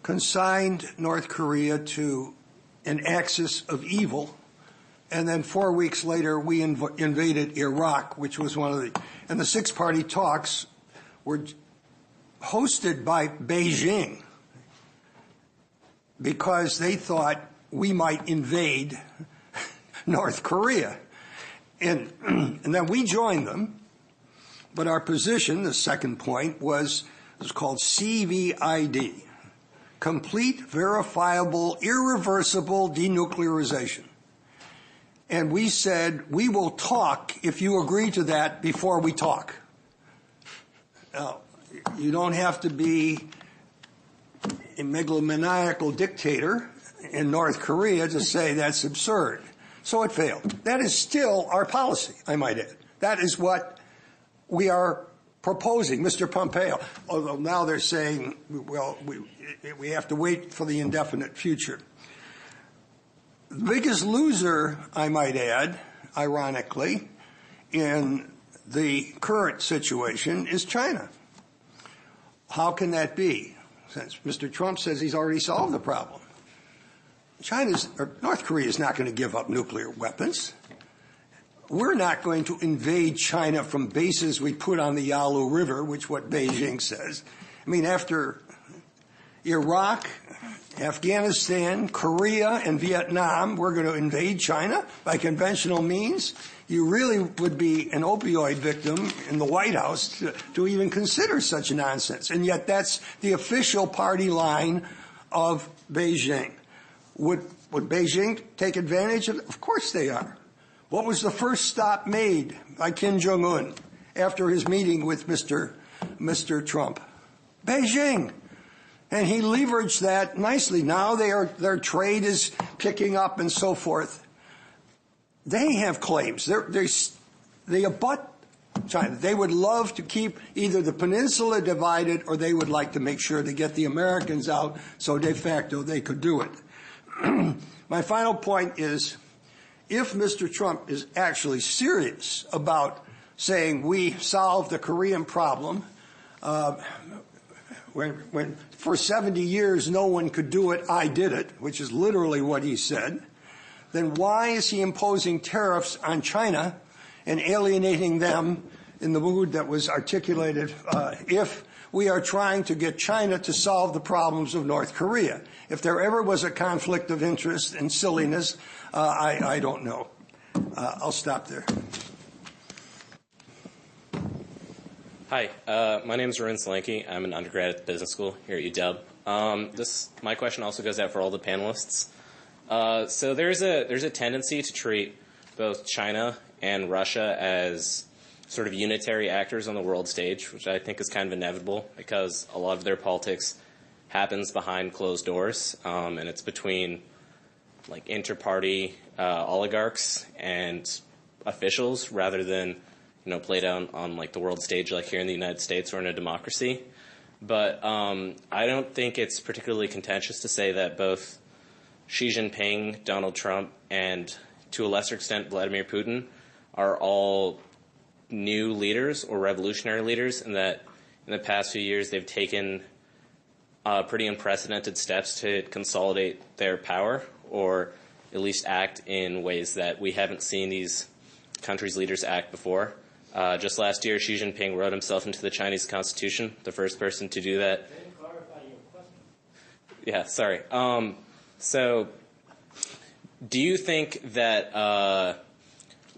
S5: consigned North Korea to an axis of evil, and then 4 weeks later we invaded Iraq, which was one of and the six-party talks were hosted by Beijing because they thought we might invade North Korea. And then we joined them, but our position, the second point, was called CVID. Complete, verifiable, irreversible denuclearization. And we said, we will talk if you agree to that before we talk. Now, you don't have to be a megalomaniacal dictator in North Korea to say that's absurd. So it failed. That is still our policy, I might add. That is what we are proposing, Mr. Pompeo, although now they're saying, well, we have to wait for the indefinite future. The biggest loser, I might add, ironically, in the current situation is China. How can that be? Since Mr. Trump says he's already solved the problem. North Korea is not going to give up nuclear weapons. We're not going to invade China from bases we put on the Yalu River, which is what Beijing says. I mean, after Iraq, Afghanistan, Korea, and Vietnam, we're going to invade China by conventional means. You really would be an opioid victim in the White House to even consider such nonsense. And yet that's the official party line of Beijing. Would Beijing take advantage of it? Of course they are. What was the first stop made by Kim Jong-un after his meeting with Mr. Trump? Beijing. And he leveraged that nicely. Now their trade is picking up and so forth. They have claims. They abut China. They would love to keep either the peninsula divided or they would like to make sure to get the Americans out so de facto they could do it. My final point is, if Mr. Trump is actually serious about saying we solved the Korean problem, when for 70 years no one could do it, I did it, which is literally what he said, then why is he imposing tariffs on China and alienating them in the mood that was articulated if we are trying to get China to solve the problems of North Korea? If there ever was a conflict of interest and silliness, I don't know. I'll stop there.
S9: Hi, my name is Arun Solanki. I'm an undergrad at the business school here at UW. My question also goes out for all the panelists. So there's a tendency to treat both China and Russia as sort of unitary actors on the world stage, which I think is kind of inevitable because a lot of their politics happens behind closed doors, and it's between like inter-party oligarchs and officials rather than played out on like the world stage like here in the United States or in a democracy. But I don't think it's particularly contentious to say that both Xi Jinping, Donald Trump, and to a lesser extent Vladimir Putin are all new leaders or revolutionary leaders, and that in the past few years they've taken pretty unprecedented steps to consolidate their power, or at least act in ways that we haven't seen these countries' leaders act before. Just last year, Xi Jinping wrote himself into the Chinese constitution, the first person to do that.
S1: Can you clarify your question?
S9: Yeah, sorry. So do you think that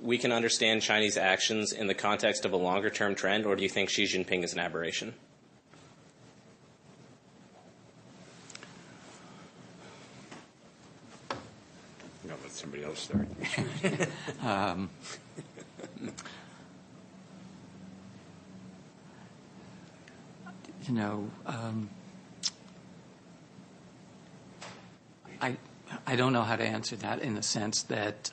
S9: we can understand Chinese actions in the context of a longer-term trend, or do you think Xi Jinping is an aberration?
S3: No, let somebody else start.
S4: I don't know how to answer that in the sense that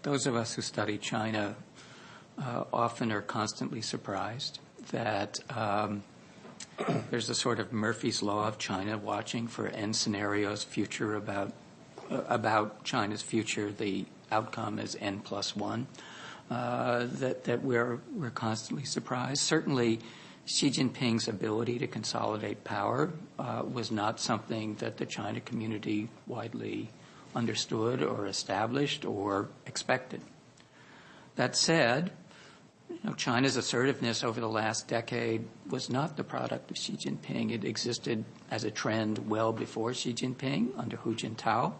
S4: those of us who study China often are constantly surprised that there's a sort of Murphy's Law of China, watching for end scenarios, future about China's future. The outcome is N+1. That we're constantly surprised. Certainly, Xi Jinping's ability to consolidate power was not something that the China community widely understood or established or expected. That said, China's assertiveness over the last decade was not the product of Xi Jinping. It existed as a trend well before Xi Jinping under Hu Jintao.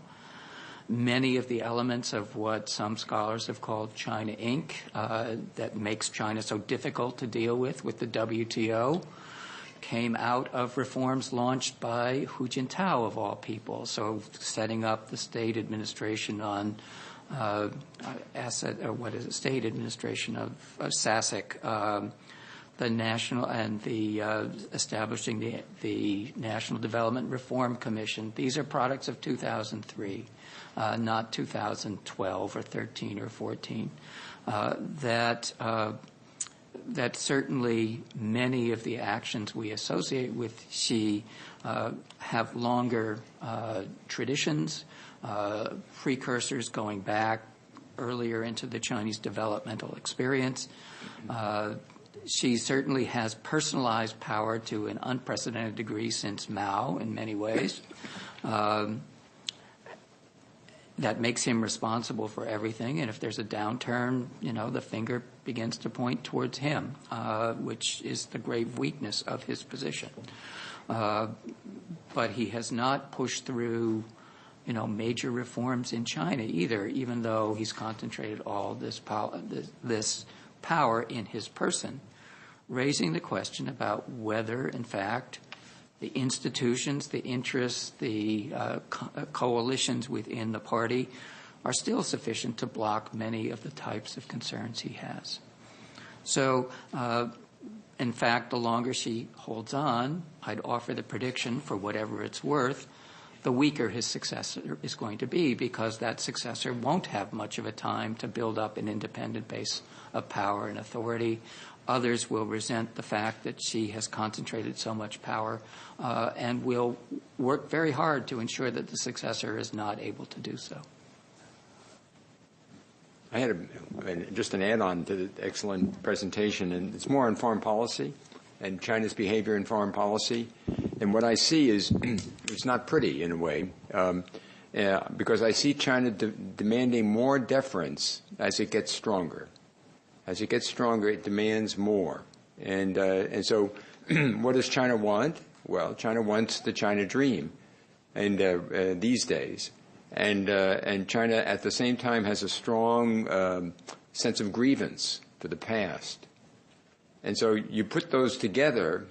S4: Many of the elements of what some scholars have called China Inc. That makes China so difficult to deal with the WTO came out of reforms launched by Hu Jintao, of all people. So setting up the state administration on state administration of SASAC, the national and the establishing the National Development Reform Commission. These are products of 2003, not 2012 or 13 or 14. That certainly many of the actions we associate with Xi have longer traditions, precursors going back earlier into the Chinese developmental experience. Xi certainly has personalized power to an unprecedented degree since Mao in many ways. That makes him responsible for everything, and if there's a downturn, the finger begins to point towards him, which is the grave weakness of his position. But he has not pushed through, major reforms in China either, even though he's concentrated all this power in his person, raising the question about whether, in fact, the institutions, the interests, the coalitions within the party are still sufficient to block many of the types of concerns he has. So, in fact, the longer she holds on, I'd offer the prediction, for whatever it's worth, the weaker his successor is going to be, because that successor won't have much of a time to build up an independent base of power and authority. Others will resent the fact that she has concentrated so much power and will work very hard to ensure that the successor is not able to do so.
S3: I had just an add-on to the excellent presentation, and it's more on foreign policy and China's behavior in foreign policy. And what I see is it's not pretty in a way, because I see China demanding more deference as it gets stronger. As it gets stronger, it demands more. And so what does China want? Well, China wants the China dream and these days. And China, at the same time, has a strong sense of grievance for the past. And so you put those together,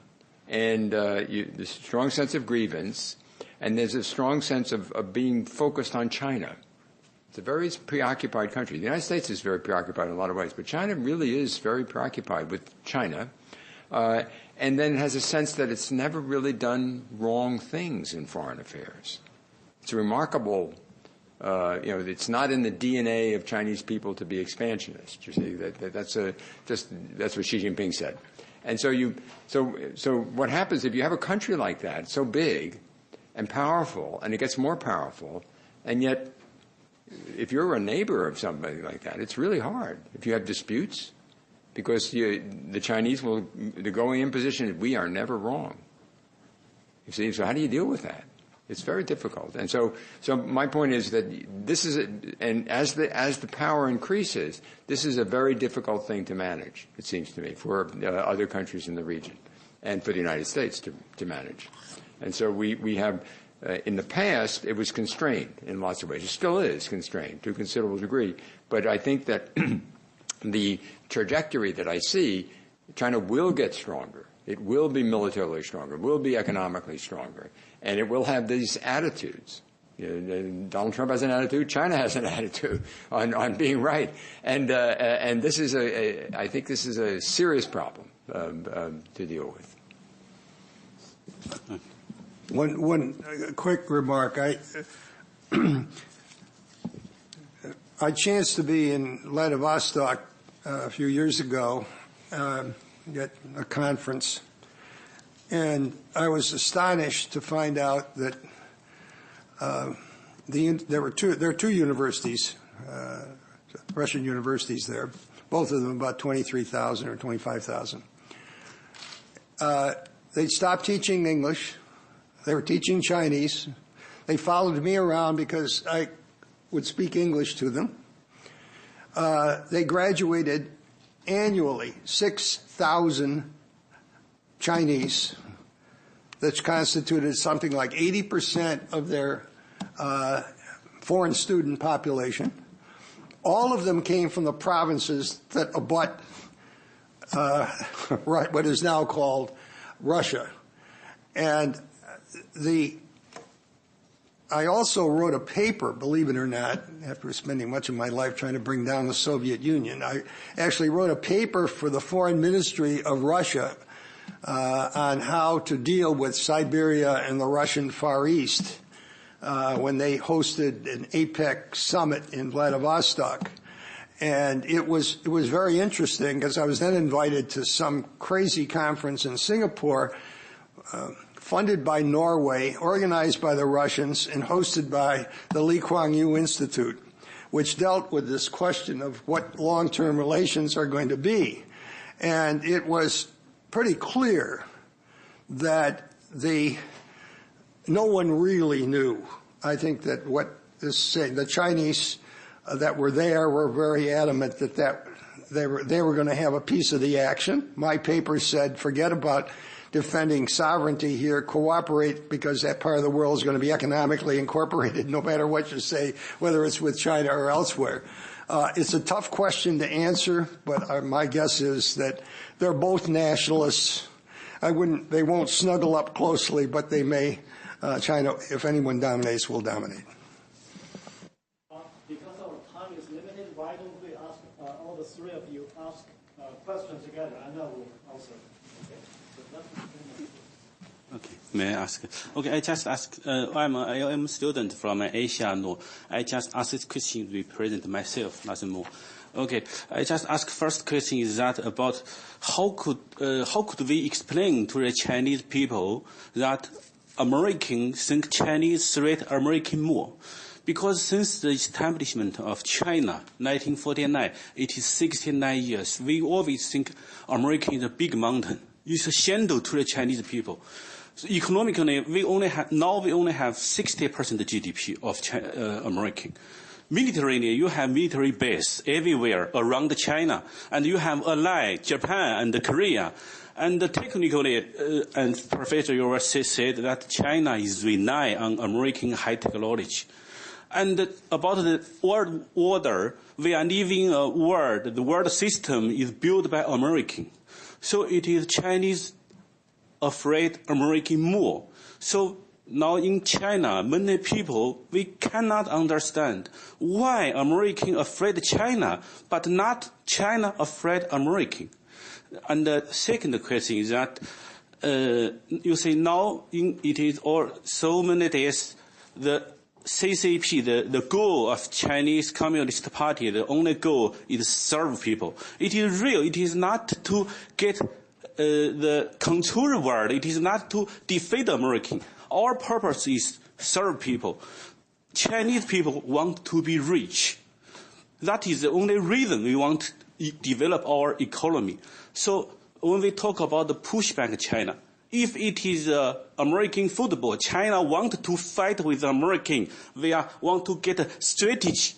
S3: and there's a strong sense of grievance, and there's a strong sense of being focused on China. It's a very preoccupied country. The United States is very preoccupied in a lot of ways, but China really is very preoccupied with China, and then has a sense that it's never really done wrong things in foreign affairs. It's a remarkable, it's not in the DNA of Chinese people to be expansionist. You see, that's what Xi Jinping said. And so what happens if you have a country like that, so big and powerful, and it gets more powerful, and yet if you're a neighbor of somebody like that, it's really hard if you have disputes, because the Chinese the going in position is we are never wrong. You see, so how do you deal with that? It's very difficult. And so my point is that this is, and as the power increases, this is a very difficult thing to manage, it seems to me, for other countries in the region and for the United States to manage. And so we have, in the past, it was constrained in lots of ways. It still is constrained to a considerable degree. But I think that the trajectory that I see, China will get stronger. It will be militarily stronger, will be economically stronger, and it will have these attitudes. Donald Trump has an attitude. China has an attitude on being right, and this is I think this is a serious problem to deal with.
S5: One quick remark. I chanced to be in Vladivostok a few years ago at a conference, and I was astonished to find out that there are two universities, Russian universities there, both of them about 23,000 or 25,000. They stopped teaching English. They were teaching Chinese. They followed me around because I would speak English to them. They graduated annually 6,000 Chinese. That constituted something like 80% of their foreign student population. All of them came from the provinces that abut what is now called Russia. And I also wrote a paper, believe it or not, after spending much of my life trying to bring down the Soviet Union. I actually wrote a paper for the Foreign Ministry of Russia on how to deal with Siberia and the Russian Far East when they hosted an APEC summit in Vladivostok. And it was very interesting because I was then invited to some crazy conference in Singapore funded by Norway, organized by the Russians, and hosted by the Lee Kuan Yew Institute, which dealt with this question of what long-term relations are going to be. And it was pretty clear that no one really knew. I think that what is saying, the Chinese that were there were very adamant that they were going to have a piece of the action. My paper said, forget about defending sovereignty here, cooperate, because that part of the world is going to be economically incorporated no matter what you say, whether it's with China or elsewhere. It's a tough question to answer, but my guess is that they're both nationalists. They won't snuggle up closely, but they may. China, if anyone dominates, will dominate.
S1: Because our time is limited, why don't we ask all the three of you ask questions together, and then we'll answer.
S10: Okay, may I ask? Okay, I just ask. I'm an ILM student from Asia. No, I just ask this question to represent myself, nothing more. Okay, I just ask first question is that about how could we explain to the Chinese people that Americans think Chinese threat American more? Because since the establishment of China, 1949, it is 69 years, we always think America is a big mountain. It's a shadow to the Chinese people. So economically, we only have 60% GDP of American. Militarily, you have military base everywhere around China, and you have allied Japan and Korea. And technically, and Professor U.S. said that China is relying on American high technology. And about the world order, we are living a world, the world system is built by American. So it is Chinese afraid American more. So now in China, many people, we cannot understand why American afraid China, but not China afraid American. And the second question is that you say now it is all so many days the CCP, the goal of Chinese Communist Party, the only goal is serve people. It is real. It is not to get the control world. It is not to defeat American. Our purpose is serve people. Chinese people want to be rich. That is the only reason we want to develop our economy. So when we talk about the pushback China, if it is American football, China want to fight with American. They want to get a strategic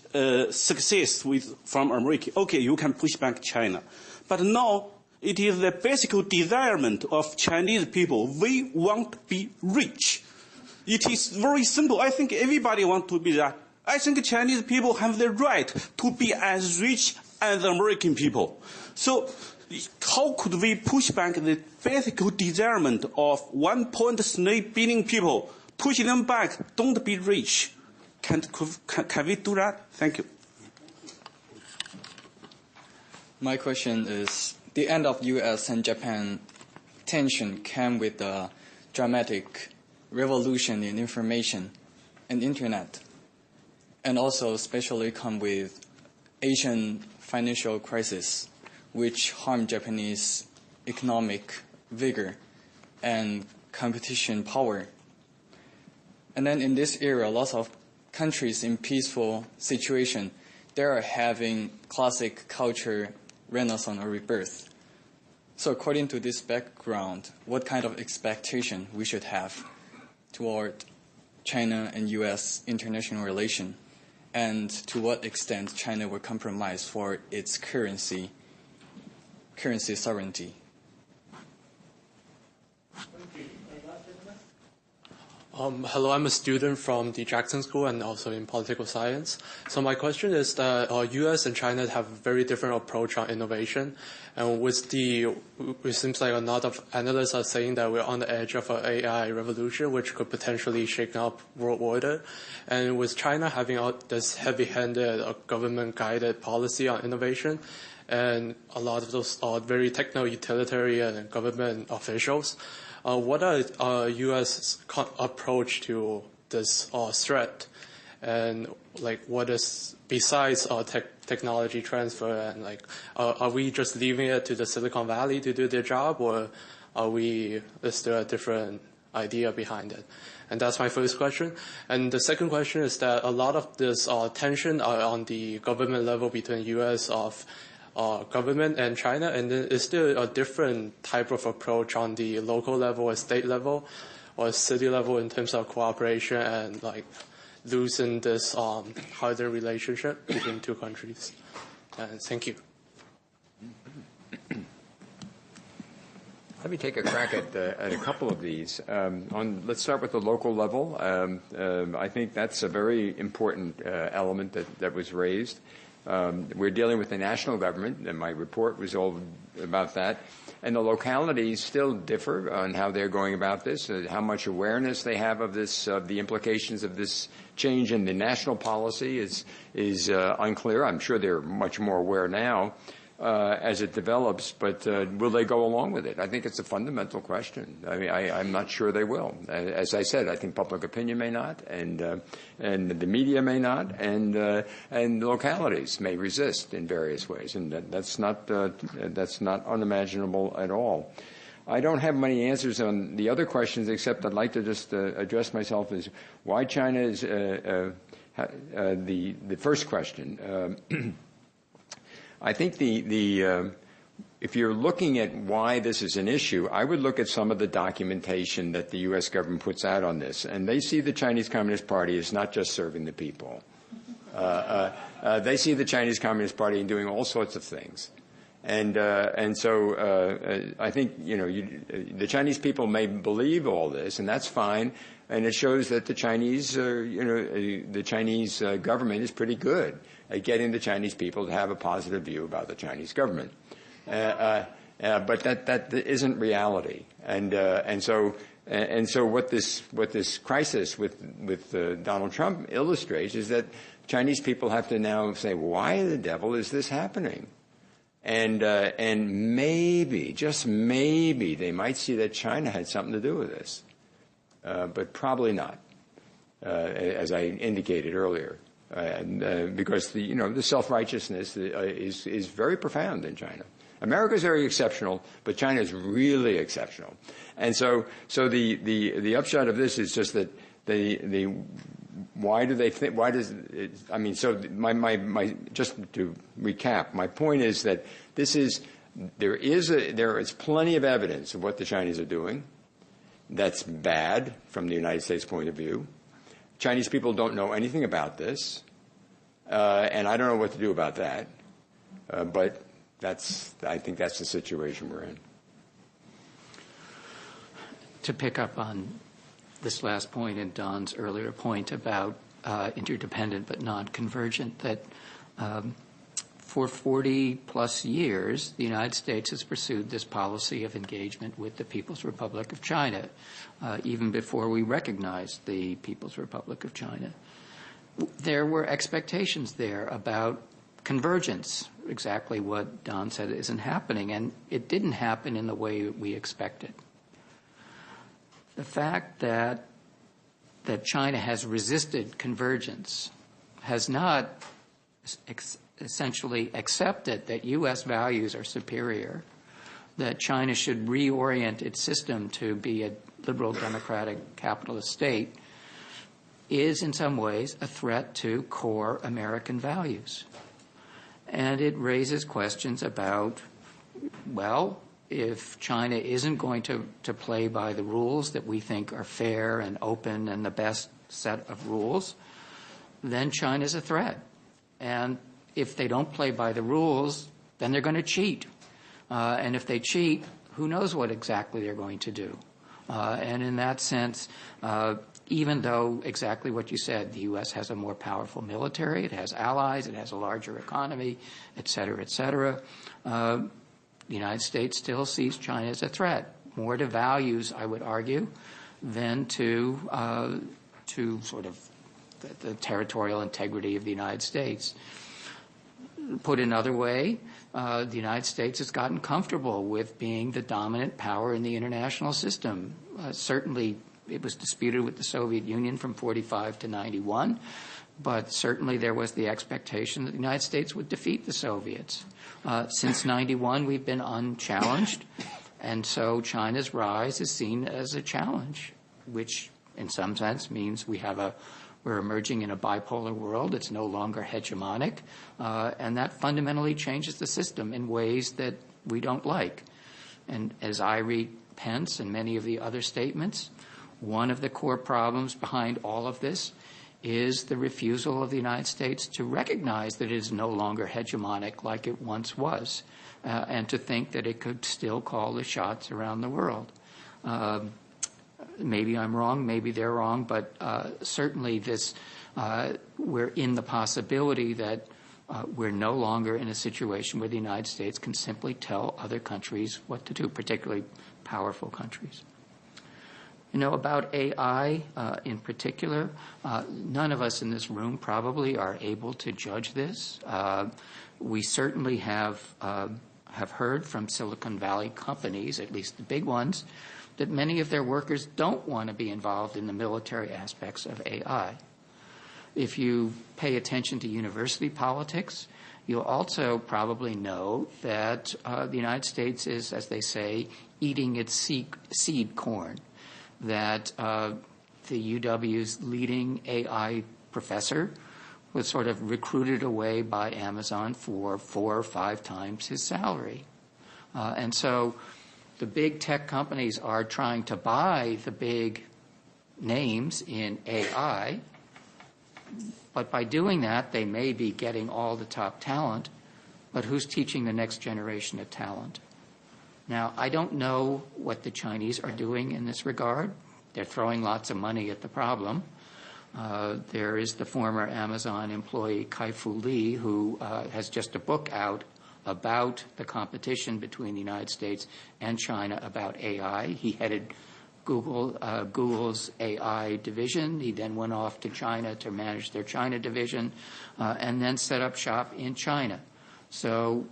S10: success from America. Okay, you can push back China. But now it is the basic desirement of Chinese people. We want to be rich. It is very simple. I think everybody wants to be that. I think Chinese people have the right to be as rich as American people. So how could we push back the basic desirement of 1.3 billion people? Push them back. Don't be rich. Can we do that? Thank you.
S11: My question is, the end of U.S. and Japan tension came with a dramatic revolution in information and internet, and also especially come with Asian financial crisis, which harmed Japanese economic vigor and competition power. And then in this era, lots of countries in peaceful situation, they are having classic culture renaissance or rebirth. So according to this background, what kind of expectation we should have toward China and U.S. international relation, and to what extent China will compromise for its currency sovereignty?
S12: Hello, I'm a student from the Jackson School and also in political science. So my question is that U.S. and China have a very different approach on innovation. And it seems like a lot of analysts are saying that we're on the edge of an AI revolution, which could potentially shake up world order. And with China having this heavy-handed government-guided policy on innovation, and a lot of those are very techno-utilitarian and government officials, what are U.S. approach to this threat, and what is besides technology transfer, and are we just leaving it to the Silicon Valley to do their job, or is there a different idea behind it? And that's my first question. And the second question is that a lot of this tension are on the government level between U.S. government and China, and then is there a different type of approach on the local level or state level or city level in terms of cooperation and losing this harder relationship between two countries? And thank you.
S3: Let me take a crack at a couple of these. Let's start with the local level. I think that's a very important element that was raised. We're dealing with the national government, and my report was all about that. And the localities still differ on how they're going about this, how much awareness they have of this, of the implications of this change in the national policy is unclear. I'm sure they're much more aware now as it develops, but will they go along with it? I think it's a fundamental question. I mean, I'm not sure they will. As I said, I think public opinion may not, and the media may not, and localities may resist in various ways, and that's not unimaginable at all. I don't have many answers on the other questions, except I'd like to just address myself as why China is the first question. I think if you're looking at why this is an issue, I would look at some of the documentation that the U.S. government puts out on this, and they see the Chinese Communist Party as not just serving the people. They see the Chinese Communist Party doing all sorts of things, and so I think the Chinese people may believe all this, and that's fine, and it shows that the Chinese government is pretty good at getting the Chinese people to have a positive view about the Chinese government, but that isn't reality. And so what this crisis with Donald Trump illustrates is that Chinese people have to now say, why the devil is this happening? And maybe, just maybe, they might see that China had something to do with this, but probably not, as I indicated earlier. Because the self-righteousness is very profound in China. America is very exceptional, but China is really exceptional. And so the upshot of this is just that why do they think? Why does it, I mean? So my just to recap, my point is that there is plenty of evidence of what the Chinese are doing. That's bad from the United States point of view. Chinese people don't know anything about this, and I don't know what to do about that. But I think that's the situation we're in.
S4: To pick up on this last point and Don's earlier point about interdependent but non-convergent, that for 40-plus years, the United States has pursued this policy of engagement with the People's Republic of China, even before we recognized the People's Republic of China. There were expectations there about convergence, exactly what Don said isn't happening, and it didn't happen in the way we expected. The fact that China has resisted convergence has not essentially accepted that U.S. values are superior, that China should reorient its system to be a liberal, democratic, capitalist state, is in some ways a threat to core American values. And it raises questions about, well, if China isn't going to play by the rules that we think are fair and open and the best set of rules, then China's a threat. And if they don't play by the rules, then they're going to cheat. And if they cheat, who knows what exactly they're going to do. And in that sense, even though exactly what you said, the U.S. has a more powerful military, it has allies, it has a larger economy, et cetera, the United States still sees China as a threat, more to values, I would argue, than to sort of the territorial integrity of the United States. Put another way, the United States has gotten comfortable with being the dominant power in the international system. Certainly, it was disputed with the Soviet Union from 45 to 91, but certainly there was the expectation that the United States would defeat the Soviets. Since 91, we've been unchallenged, and so China's rise is seen as a challenge, which in some sense means we're emerging in a bipolar world. It's no longer hegemonic, and that fundamentally changes the system in ways that we don't like. And as I read Pence and many of the other statements, one of the core problems behind all of this is the refusal of the United States to recognize that it is no longer hegemonic like it once was, and to think that it could still call the shots around the world. Maybe I'm wrong, maybe they're wrong, but certainly we're in the possibility that we're no longer in a situation where the United States can simply tell other countries what to do, particularly powerful countries. About AI in particular, none of us in this room probably are able to judge this. We certainly have heard from Silicon Valley companies, at least the big ones, that many of their workers don't want to be involved in the military aspects of AI. If you pay attention to university politics, you'll also probably know that the United States is, as they say, eating its seed corn, that the UW's leading AI professor was sort of recruited away by Amazon for 4 or 5 times his salary. And so the big tech companies are trying to buy the big names in AI, but by doing that, they may be getting all the top talent, but who's teaching the next generation of talent? Now, I don't know what the Chinese are doing in this regard. They're throwing lots of money at the problem. There is the former Amazon employee Kai-Fu Lee, who has just a book out about the competition between the United States and China about AI. He headed Google's AI division. He then went off to China to manage their China division, and then set up shop in China. So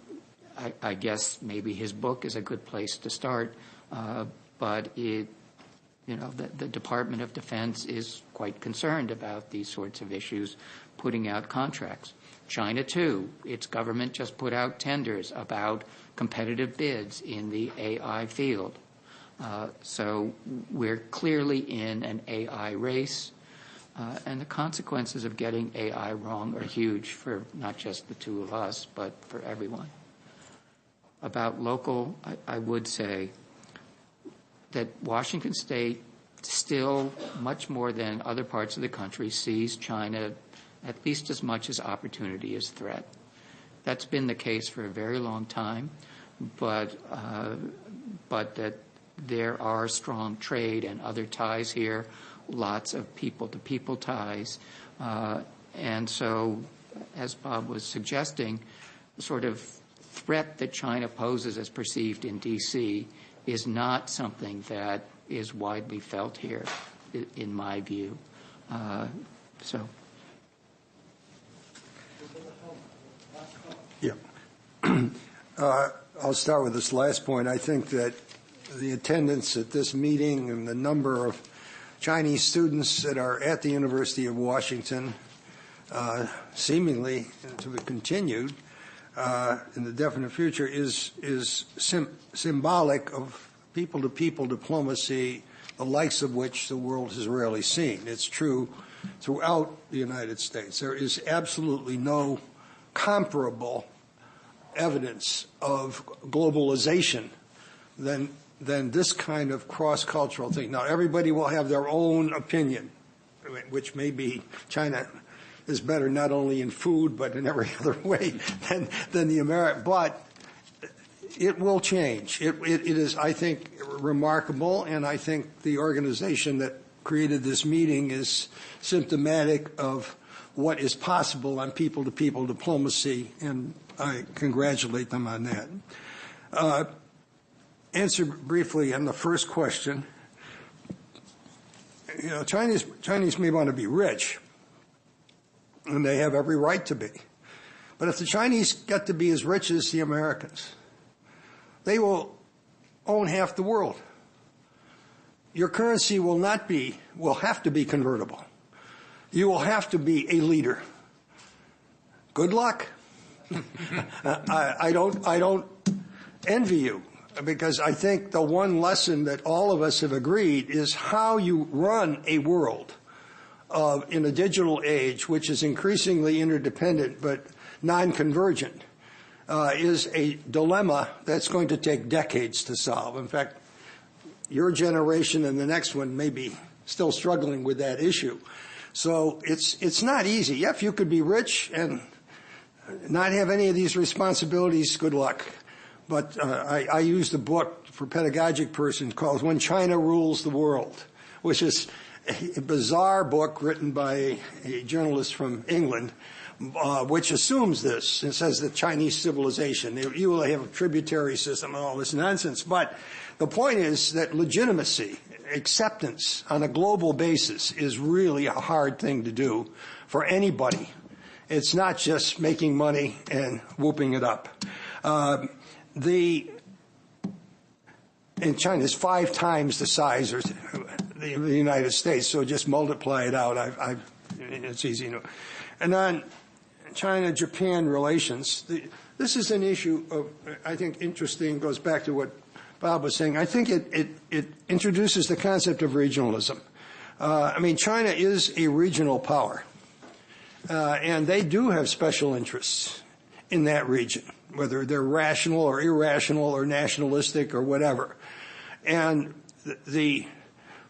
S4: I guess maybe his book is a good place to start, but the Department of Defense is quite concerned about these sorts of issues, putting out contracts. China, too, its government just put out tenders about competitive bids in the AI field. So we're clearly in an AI race, and the consequences of getting AI wrong are huge for not just the two of us, but for everyone. About local, I would say
S13: that Washington State still, much more than other parts of the country, sees China at least as much as opportunity as threat. That's been the case for a very long time, but that there are strong trade and other ties here, lots of people-to-people ties, and so, as Bob was suggesting, the sort of threat that China poses as perceived in D.C. is not something that is widely felt here, in my view.
S5: Yeah. I'll start with this last point. I think that the attendance at this meeting and the number of Chinese students that are at the University of Washington, seemingly to be continued in the definite future, is symbolic of people-to-people diplomacy, the likes of which the world has rarely seen. It's true throughout the United States. There is absolutely no comparable evidence of globalization than this kind of cross-cultural thing. Now, everybody will have their own opinion, which may be China is better not only in food but in every other way than the American. But it will change. It is, I think, remarkable, and I think the organization that created this meeting is symptomatic of what is possible on people-to-people diplomacy, and I congratulate them on that. Answer briefly on the first question. You know, Chinese may want to be rich, and they have every right to be. But if the Chinese get to be as rich as the Americans, they will own half the world. Your currency will have to be convertible. You will have to be a leader. Good luck. I don't envy you, because I think the one lesson that all of us have agreed is how you run a world in a digital age, which is increasingly interdependent but non-convergent, is a dilemma that's going to take decades to solve. In fact, your generation and the next one may be still struggling with that issue. So it's not easy. If you could be rich and not have any of these responsibilities, good luck. But I used a book for pedagogic persons called When China Rules the World, which is a bizarre book written by a journalist from England, which assumes this. It says that Chinese civilization, you will have a tributary system and all this nonsense. But the point is that legitimacy, acceptance on a global basis is really a hard thing to do for anybody. It's not just making money and whooping it up. And China is 5 times the size of the United States, so just multiply it out. It's easy to know. And on China-Japan relations, this is an issue of, I think, interesting, goes back to what Bob was saying. I think it introduces the concept of regionalism. China is a regional power, and they do have special interests in that region, whether they're rational or irrational or nationalistic or whatever. And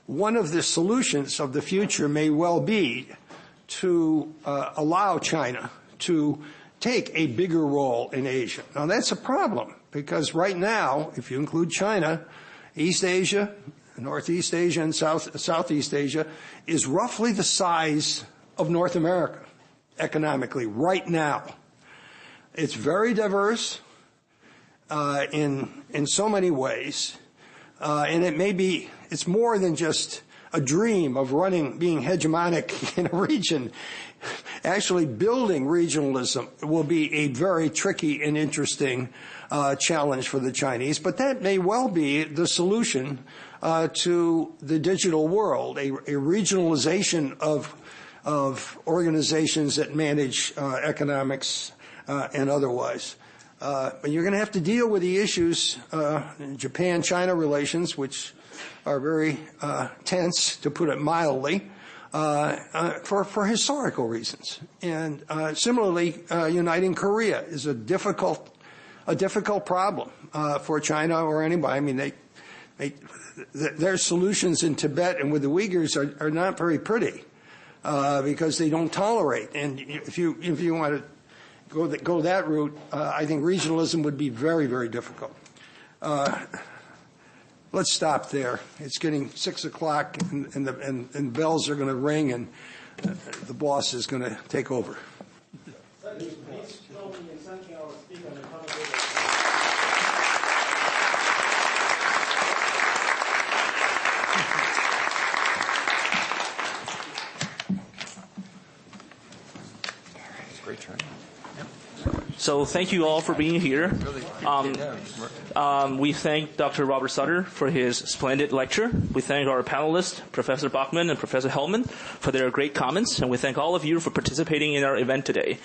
S5: one of the solutions of the future may well be to allow China to take a bigger role in Asia. Now, that's a problem, because right now, if you include China, East Asia, Northeast Asia, and Southeast Asia is roughly the size of North America economically right now. It's very diverse in so many ways, and it's more than just a dream of being hegemonic in a region. Actually, building regionalism will be a very tricky and interesting challenge for the Chinese, but that may well be the solution to the digital world, a regionalization of organizations that manage economics and otherwise. But you're going to have to deal with the issues, Japan-China relations, which are very tense, to put it mildly, for historical reasons. And similarly, uniting Korea is a difficult problem for China or anybody. Their solutions in Tibet and with the Uyghurs are not very pretty because they don't tolerate. And if you want to go that route, I think regionalism would be very, very difficult. Let's stop there. It's getting 6 o'clock, and bells are going to ring, and the boss is going to take over.
S1: Please join me in thanking our speaker and the
S3: Great turn.
S14: So thank you all for being here. We thank Dr. Robert Sutter for his splendid lecture. We thank our panelists, Professor Bachman and Professor Hellman, for their great comments. And we thank all of you for participating in our event today.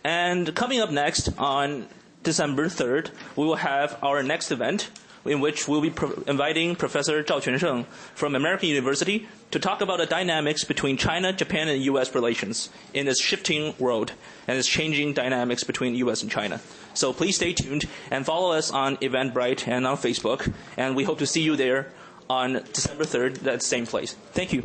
S14: And coming up next on December 3rd, we will have our next event, in which we'll be inviting Professor Zhao Quansheng from American University to talk about the dynamics between China, Japan, and U.S. relations in this shifting world and its changing dynamics between U.S. and China. So please stay tuned and follow us on Eventbrite and on Facebook, and we hope to see you there on December 3rd at the same place. Thank you.